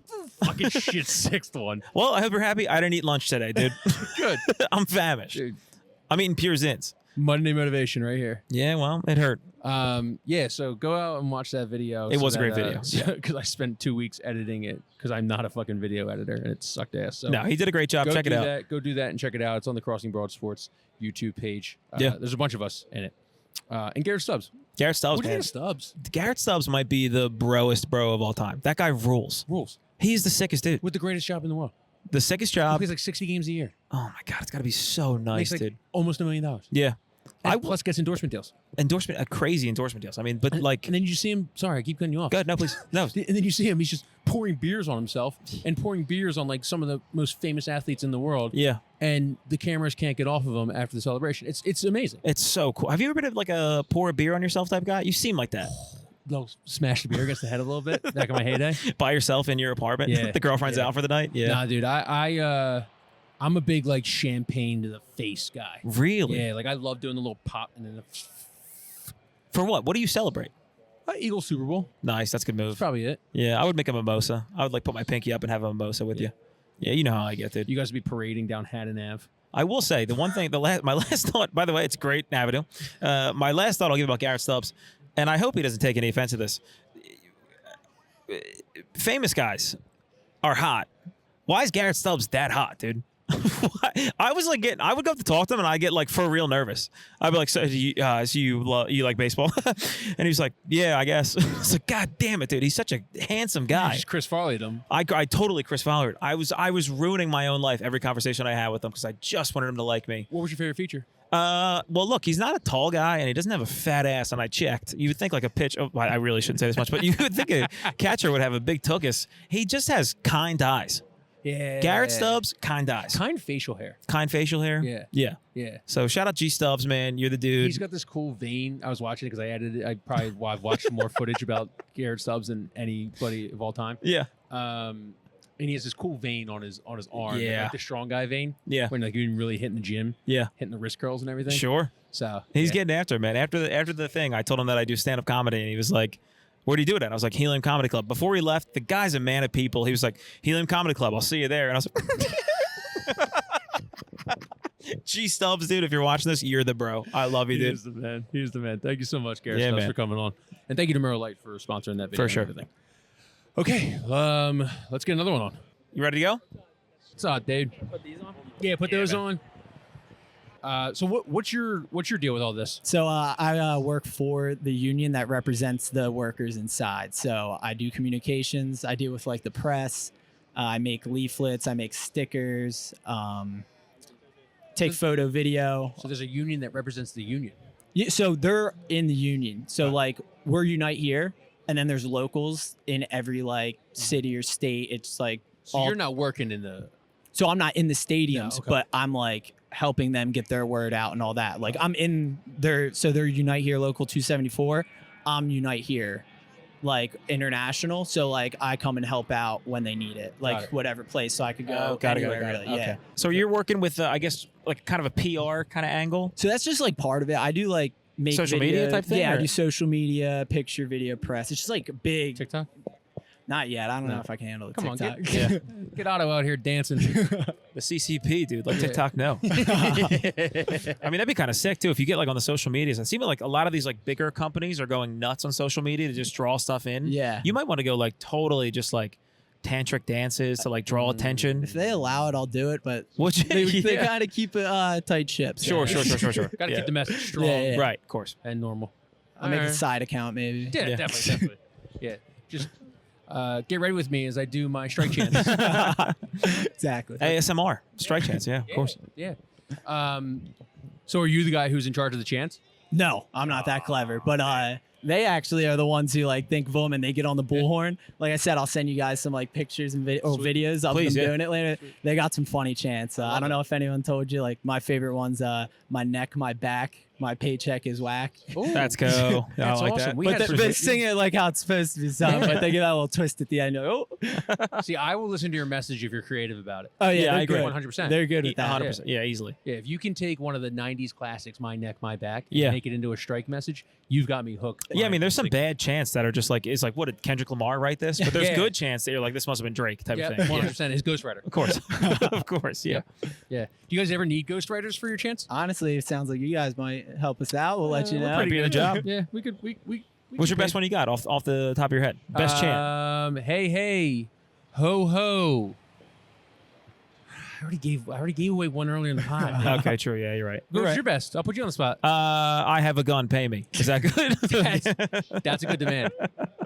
Fucking shit, 6th one. Well, I hope you're happy. I didn't eat lunch today, dude. Good. I'm famished. Dude. I'm eating Pure Zins. Monday motivation right here. Yeah, well, it hurt. Yeah, so go out and watch that video. It was a great video. Because I spent 2 weeks editing it because I'm not a fucking video editor and it sucked ass. So No, he did a great job. Check it out. Go do that and check it out. It's on the Crossing Broad Sports YouTube page. There's a bunch of us in it. And Garrett Stubbs. Garrett Stubbs, What do you man. think of Stubbs? Garrett Stubbs might be the broest bro of all time. That guy rules. Rules. He's the sickest dude. With the greatest job in the world. The sickest He job. plays like 60 games a year. Oh my God, it's got to be so nice, Makes like dude. almost $1 million. Yeah. Plus gets endorsement deals. Crazy endorsement deals. I mean, but like. And then you see him. Sorry, I keep cutting you off. Go ahead, no, please. No. And then you see him. He's just pouring beers on himself and pouring beers on like some of the most famous athletes in the world. Yeah. And the cameras can't get off of him after the celebration. It's amazing. It's so cool. Have you ever been like a pour a beer on yourself type guy? You seem like that. They'll smash the beer against the head a little bit back in my heyday. By yourself in your apartment? Yeah. The girlfriend's out for the night? Yeah. Nah, dude, I'm a big like champagne to the face guy. Really? Yeah, like I love doing the little pop and then For what? What do you celebrate? Eagles Super Bowl. Nice. That's a good move. That's probably it. Yeah, I would make a mimosa. I would like put my pinky up and have a mimosa with you. Yeah, you know how I get, dude. You guys would be parading down Haddon Ave. I will say the one thing, my last thought, by the way, it's great avenue. My last thought I'll give about Garrett Stubbs, and I hope he doesn't take any offense to this. Famous guys are hot. Why is Garrett Stubbs that hot, dude? I was like I would go up to talk to him and I get like for real nervous. I'd be like, so you like baseball? And he's like, yeah, I guess. It's like, God damn it, dude. He's such a handsome guy. Just Chris Farley'd him. I totally Chris Farley'd. I was ruining my own life every conversation I had with him because I just wanted him to like me. What was your favorite feature? Well, look, he's not a tall guy and he doesn't have a fat ass. And I checked. You would think like a pitch. Oh, I really shouldn't say this much, but you would think a catcher would have a big tuchus. He just has kind eyes. Yeah. Garrett Stubbs, kind eyes. Kind facial hair. Kind facial hair? Yeah. Yeah. Yeah. So shout out G Stubbs, man. You're the dude. He's got this cool vein. I was watching it because I edited it. I've watched more footage about Garrett Stubbs than anybody of all time. Yeah. And he has this cool vein on his arm. Yeah. Like the strong guy vein. Yeah. When like you're really hitting the gym. Yeah. Hitting the wrist curls and everything. Sure. So he's getting after it, man. After the thing, I told him that I do stand-up comedy, and he was like, where do you do it at? I was like, Helium Comedy Club. Before he left, the guy's a man of people. He was like, Helium Comedy Club, I'll see you there. And I was like, G Stubbs, dude, if you're watching this, you're the bro. I love you, dude. He's the man. He's the man. Thank you so much, Garrett Yeah, Stubbs, man. for coming on. And thank you to Miro Light for sponsoring that video. For sure. And everything. Okay, let's get another one on. You ready to go? What's up, dude? Put these on? Yeah, put those on. So what's your deal with all this? So I work for the union that represents the workers inside. So I do communications. I deal with like the press. I make leaflets. I make stickers. Take photo, video. So there's a union that represents the union. Yeah, so they're in the union. So like we're Unite here, and then there's locals in every like city or state. It's like So you're not working in the. So I'm not in the stadiums, No, okay. but I'm like helping them get their word out and all that. Like I'm in their, so they're Unite Here Local 274. I'm Unite Here, like international. So like I come and help out when they need it, like whatever place. So I could go anywhere. Really. Okay. Yeah. So you're working with, I guess, like kind of a PR kind of angle? So that's just like part of it. I do like make Social media type thing, Yeah, or? I do social media, picture, video, press. It's just like big. TikTok? Not yet. I don't know if I can handle it. Come on, TikTok. get Otto out here dancing. The CCP, dude. Like TikTok, no. I mean, that'd be kind of sick, too, if you get like on the social medias. It seems like a lot of these like bigger companies are going nuts on social media to just draw stuff in. Yeah. You might want to go like totally just like tantric dances to like draw attention. If they allow it, I'll do it. But Would you? they Yeah. gotta keep it tight ship. So. Sure. Gotta Yeah. keep the message strong. Yeah. Right, of course. And normal. I'll make a side account maybe. Yeah, definitely. Yeah, just get ready with me as I do my strike chants. Exactly. ASMR. Strike chance, yeah, of course. Yeah. So are you the guy who's in charge of the chants? No, I'm not that clever. But they actually are the ones who like think of them and they get on the bullhorn. Like I said, I'll send you guys some like pictures and videos of Please, them yeah. doing it later. They got some funny chants. I don't know if anyone told you. Like my favorite ones, my neck, my back, my paycheck is whack. That's cool. Yeah, That's I like awesome. that. We But had they sing it like how it's supposed to be sung. But they give that little twist at the end. You're like, oh, See, I will listen to your message if you're creative about it. oh yeah, Yeah, I they're agree. good. 100%. They're good with that. 100%. Yeah, easily. Yeah, if you can take one of the 90s classics, My Neck, My Back, and Yeah. make it into a strike message, you've got me hooked. Yeah, I mean, there's some Like, bad chants that are just like, it's like, what did Kendrick Lamar write this? But there's Yeah. good chants that you're like, this must have been Drake type Yeah, of thing. 100%. His ghostwriter. Of course. Of course, yeah. Yeah. Do you guys ever need ghostwriters for your chants? Honestly, it sounds like you guys might help us out. We'll let you know. pretty good at the job. Yeah, we could. We What's your best one you got off the top of your head? Best chant. Hey, hey, ho, ho. I already gave away one earlier in the pod. Okay, true. Yeah, you're right. What's your best? I'll put you on the spot. I have a gun. Pay me. Is that good? That's a good demand.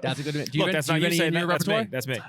That's a good demand. Do you Look, have, that's do not you have you any in saying your that. That's me. repertoire? That's me.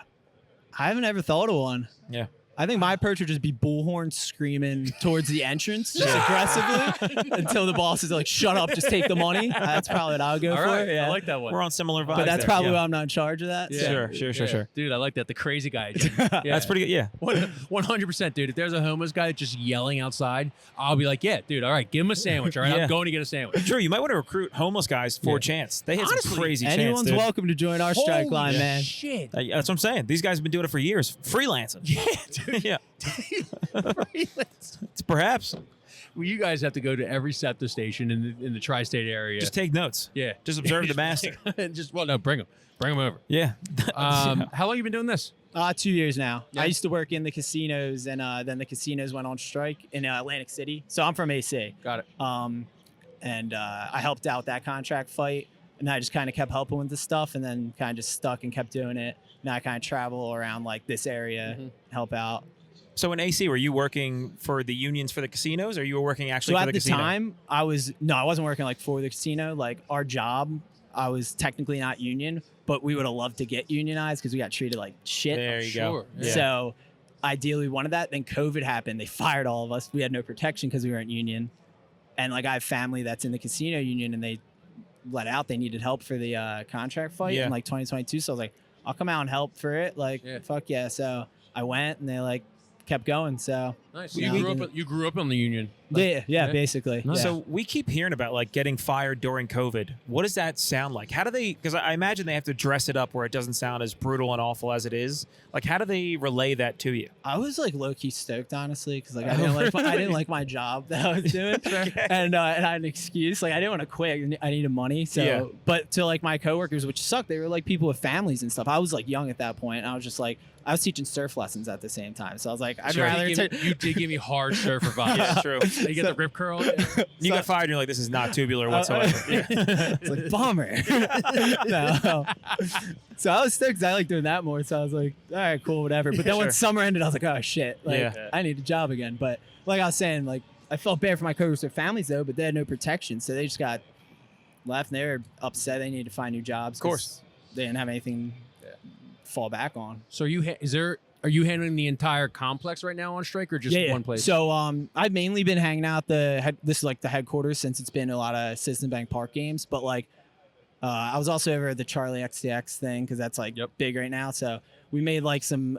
I haven't ever thought of one. Yeah. I think my approach would just be bullhorn screaming towards the entrance just aggressively until the boss is like, shut up, just take the money. That's probably what I would go for. Yeah. I like that one. We're on similar vibes. But that's there, probably yeah. why I'm not in charge of that. so- Sure. Dude, I like that. The crazy guy. agenda. Yeah. That's pretty good. Yeah. 100%, dude. If there's a homeless guy just yelling outside, I'll be like, yeah, dude, all right, give him a sandwich. All right, Yeah. I'm going to get a sandwich. True. You might want to recruit homeless guys for Yeah. chants. They hit some Honestly, crazy chants. Anyone's dude. welcome to join our strike Holy line, man. shit. That's what I'm saying. These guys have been doing it for years, freelancing. Yeah, dude. Yeah. It's perhaps. Well, you guys have to go to every SEPTA station in the tri-state area. Just take notes. Yeah. Just observe the master. Bring them over. Yeah. How long you been doing this? 2 years now. Yeah. I used to work in the casinos, and then the casinos went on strike in Atlantic City. So I'm from AC. Got it. And I helped out that contract fight, and I just kind of kept helping with the stuff, and then kind of just stuck and kept doing it. Now I kind of travel around like this area, help out. So in AC, were you working for the unions for the casinos, or you were working actually for the casino? So at the time, I wasn't working like for the casino. Like our job, I was technically not union, but we would have loved to get unionized because we got treated like shit. There you go. Yeah. So ideally we wanted that. Then COVID happened. They fired all of us. We had no protection because we weren't union. And like I have family that's in the casino union, and they let out. They needed help for the contract fight in like 2022. So I was like, I'll come out and help for it. Like, fuck yeah. So I went, and they like kept going. So nice. You grew up in the union. Yeah, basically. Nice. So we keep hearing about like getting fired during COVID. What does that sound like? How do they? Because I imagine they have to dress it up where it doesn't sound as brutal and awful as it is. Like, how do they relay that to you? I was like low key stoked, honestly, because like I didn't like my job that I was doing, and I had an excuse. Like I didn't want to quit. I needed money. So, but to like my coworkers, which sucked, they were like people with families and stuff. I was like young at that point. And I was just like, I was teaching surf lessons at the same time. So I was like, I'd rather. You did give me hard surfer vibes. Yeah, true. You get the rip curl. You got fired, and you're like, this is not tubular whatsoever. It's like bummer. No. So I was stoked because I like doing that more. So I was like, all right, cool, whatever. But then when summer ended, I was like, oh shit, like I need a job again. But like I was saying, like I felt bad for my coworkers, their families though, but they had no protection, so they just got left. And they were upset. They needed to find new jobs. Of course, they didn't have anything to fall back on. So are you handling the entire complex right now on strike, or just one place? So I've mainly been hanging out this is like the headquarters, since it's been a lot of Citizen Bank Park games. But like I was also over at the Charlie XTX thing because that's like big right now. So we made like some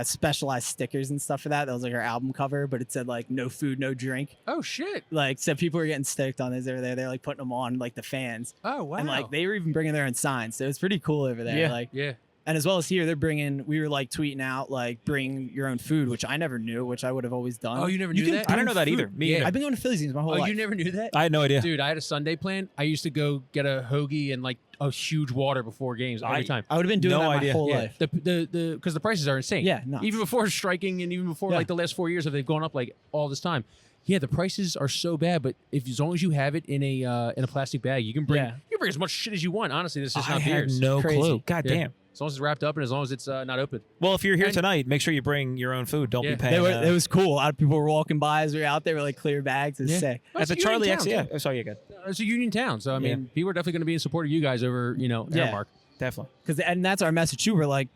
specialized stickers and stuff for that. That was like our album cover, but it said like no food, no drink. Oh shit! Like so people were getting stoked on this over there. They're like putting them on, like the fans. Oh wow! And like they were even bringing their own signs. So it's pretty cool over there. Yeah. Like yeah. And as well as here, we were like tweeting out, like, bring your own food, which I never knew, which I would have always done. Oh, you never knew that? I didn't know that either. Me either. I've been going to Phillies games my whole life. Oh, you never knew that? I had no idea. Dude, I had a Sunday plan. I used to go get a hoagie and like a huge water before games every time. I would have been doing that my whole life. Because the prices are insane. Yeah, nuts. Even before striking and even before like the last 4 years, they've gone up like all this time. Yeah, the prices are so bad, but as long as you have it in a plastic bag, you can bring as much shit as you want. Honestly, this is not beers. I had no Crazy. clue. God damn. As long as it's wrapped up and as long as it's not open. Well, if you're here tonight, make sure you bring your own food. Don't be paying. It was cool. A lot of people were walking by as we were out there with like clear bags. It's sick. At the Charlie X, Oh, sorry, you good. It's a union town, so I mean, people are definitely going to be in support of you guys over, Aramark. Definitely. And that's our message too. We're like,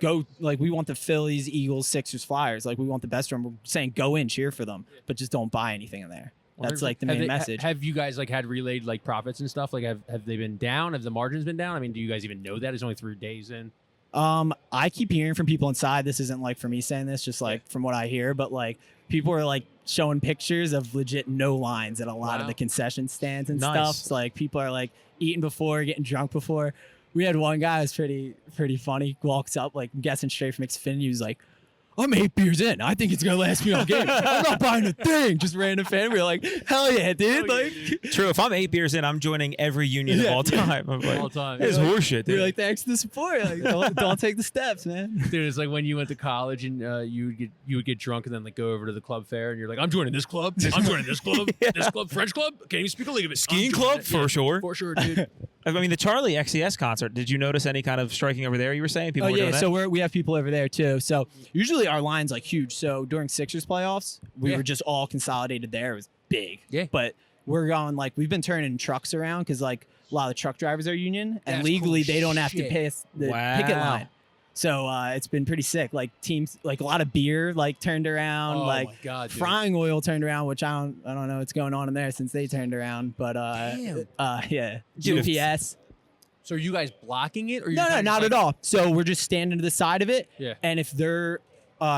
go, like we want the Phillies, Eagles, Sixers, Flyers. Like we want the best from. We're saying go in, cheer for them, but just don't buy anything in there. That's like the main message. Have you guys like had relayed like profits and stuff? Like have they been down? Have the margins been down? I mean, do you guys even know that? It's only 3 days in. I keep hearing from people inside. This isn't like for me saying this, just like from what I hear, but like people are like showing pictures of legit no lines at a lot of the concession stands and stuff. So like people are like eating before, getting drunk before. We had one guy who's pretty funny. Walks up, like I'm guessing straight from Xfinity. He was like, I'm 8 beers in. I think it's gonna last me all game. I'm not buying a thing. Just random fan. We were like, hell yeah, dude. True. If I'm 8 beers in, I'm joining every union of all time. I'm like, all time. It's horseshit, dude. We're like, thanks for the support. Like, don't take the steps, man. Dude, it's like when you went to college and you would get drunk and then like go over to the club fair and you're like, I'm joining this club. I'm joining this club. This club, French club. Can't even speak a lick of it. Skiing club for sure. For sure, dude. I mean, the Charlie XCS concert. Did you notice any kind of striking over there? You were saying people were doing that? So we have people over there too. So usually our line's like huge. So during Sixers playoffs, we were just all consolidated there. It was big. Yeah. But we're going like we've been turning trucks around because like a lot of the truck drivers are union and legally they don't have to pay us the picket line. So it's been pretty sick. Like teams, like a lot of beer, like turned around. Oh like my God, dude. frying oil turned around, which I don't know what's going on in there since they turned around. But yeah, UPS. So are you guys blocking it? Or No, not at all. So we're just standing to the side of it. Yeah. And if they're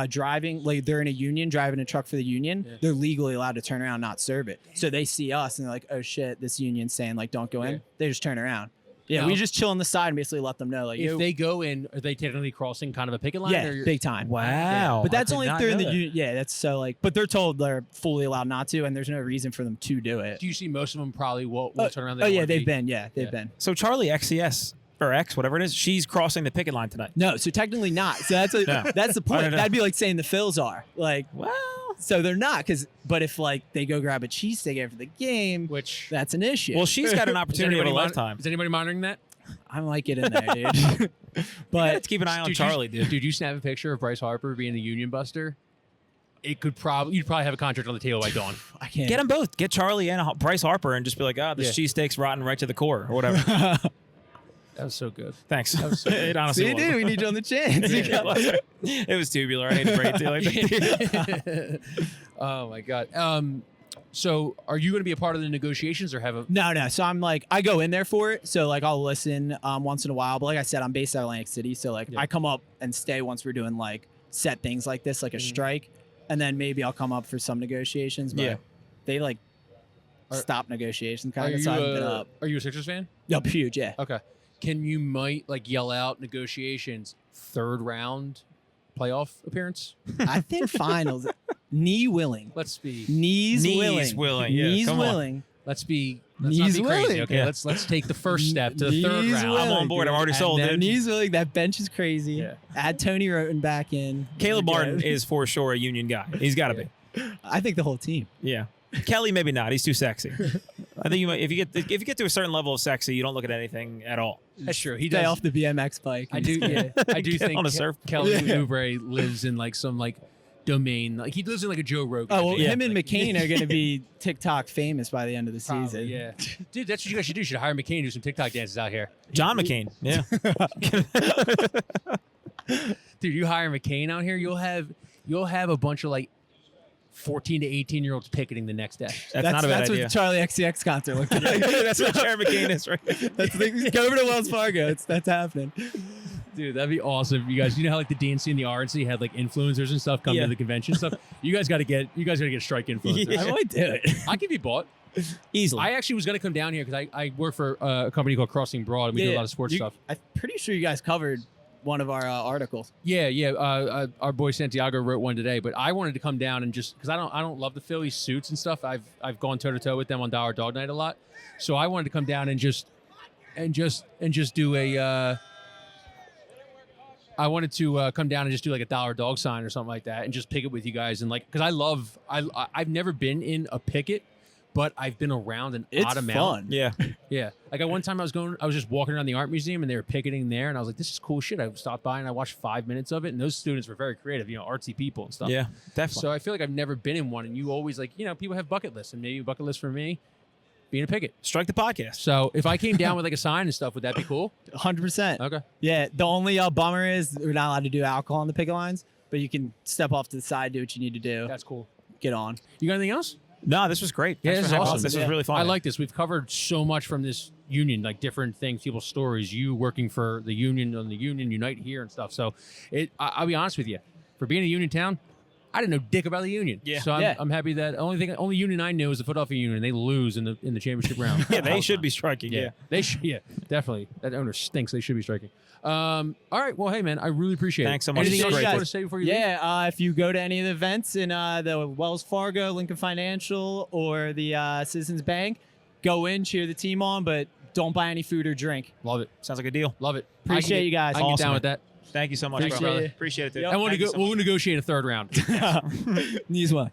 driving, like they're in a union, driving a truck for the union, they're legally allowed to turn around, not serve it. So they see us and they're like, oh shit, this union's saying like don't go in. They just turn around. Yeah, No. we just chill on the side and basically let them know. Like, If they go in, are they technically crossing kind of a picket line? yeah, or big time. Wow. But that's I did only if not they're in know the that. yeah. That's so like, but they're told they're fully allowed not to, and there's no reason for them to do it. Do you see most of them probably will turn around? Oh yeah, they've been. Yeah, they've been. So Charlie XCS or X, whatever it is, she's crossing the picket line tonight. No, so technically not. So that's No. that's the I point. don't know. That'd be like saying the Phils are like. Well, So they're not, but if like they go grab a cheesesteak after the game, which that's an issue. well, she's got an opportunity of a lifetime. Is anybody monitoring that? I might get in there, dude. But Let's keep an eye on Charlie, dude. Dude, you snap a picture of Bryce Harper being the Union Buster. You'd probably have a contract on the table by dawn. I can't Get them both. Get Charlie and Bryce Harper, and just be like, this cheesesteak's rotten right to the core, or whatever. That was so good. Thanks. So It honestly See, was. dude, we need you on the chance. It was tubular. I hate to break it to you like that. Oh my god. So are you going to be a part of the negotiations or have a? No. So I'm like, I go in there for it. So like, I'll listen once in a while. But like I said, I'm based out of Atlantic City. So like, I come up and stay once we're doing like set things like this, like a strike, and then maybe I'll come up for some negotiations. But they like stop negotiations kind of. So I haven't been up. Are you a Sixers fan? Yup, huge. Yeah. Okay. Can you might like yell out negotiations 3rd round playoff appearance? I think finals. Knee willing. Let's be Knees willing. Yeah, Knees come on. willing. let's not Knees be crazy. willing. Okay, Yeah. let's take the first step to the 3rd Knees round. willing, I'm on board. I'm already dude. sold, And dude. Knees willing. That bench is crazy. Yeah. Add Tony Roten back in. Caleb We're Martin good. is for sure a Union guy. He's got to be. I think the whole team. Yeah. Kelly, maybe not. He's too sexy. I think if you get to a certain level of sexy, you don't look at anything at all. That's true. He Stay does. off the BMX bike. I do. Yeah, I do Get think on a surf. Kelly Oubre lives in like some like domain. Like he lives in like a Joe Rogan. Oh well, Yeah. him and McCain are going to be TikTok famous by the end of the Probably, season. yeah, dude, that's what you guys should do. You should hire McCain to do some TikTok dances out here. John McCain. Yeah. Dude, you hire McCain out here, you'll have a bunch of like 14 to 18-year-olds picketing the next day. That's not a bad That's idea. what the Charlie XCX concert looked like. That's what Sharon McCain is, right? That's the, go over to Wells Fargo. That's happening. Dude, that'd be awesome. You guys, you know how like the DNC and the RNC had like influencers and stuff come Yeah. to the convention stuff. You guys got to get strike influencers. Yeah. I might do it. I could be bought. Easily. I actually was going to come down here because I work for a company called Crossing Broad and we do a lot of sports stuff. I'm pretty sure you guys covered one of our articles. Yeah. Our boy Santiago wrote one today, but I wanted to come down and just because I don't love the Phillies suits and stuff. I've gone toe to toe with them on Dollar Dog Night a lot, so I wanted to come down and just do a. I wanted to come down and just do like a dollar dog sign or something like that, and just pick it with you guys and like because I've never been in a picket. But I've been around an It's odd amount. fun. Yeah. Yeah. Like at one time I was just walking around the art museum and they were picketing there and I was like, this is cool shit. I stopped by and I watched 5 minutes of it and those students were very creative, artsy people and stuff. Yeah. Definitely. So I feel like I've never been in one and you always like, people have bucket lists and maybe a bucket list for me being a picket. Strike the podcast. So if I came down with like a sign and stuff, would that be cool? 100%. Okay. Yeah. The only bummer is we're not allowed to do alcohol on the picket lines, but you can step off to the side, do what you need to do. That's cool. Get on. You got anything else? No, this was great. Yeah, Thanks this for is having us. awesome. This was really fun. I like this. We've covered so much from this union, like different things, people's stories, you working for the union on the union, Unite here and stuff. So I'll be honest with you, for being a union town, I didn't know dick about the union. Yeah. So I'm happy that only union I know is the Philadelphia Union. They lose in the championship round. Yeah, they should be striking. Yeah. They should. Yeah, definitely. That owner stinks. They should be striking. All right. Well, hey man, I really appreciate it. Thanks so much. Anything else It's you great. want to say before you leave? Yeah, if you go to any of the events in the Wells Fargo, Lincoln Financial, or the Citizens Bank, go in, cheer the team on, but don't buy any food or drink. Love it. Sounds like a deal. Love it. Appreciate you guys. I can get Awesome, down man. with that. Thank you so much, Appreciate bro. it. Appreciate it, dude. Yep. And Thank you so much. we'll negotiate a 3rd round. Needs one.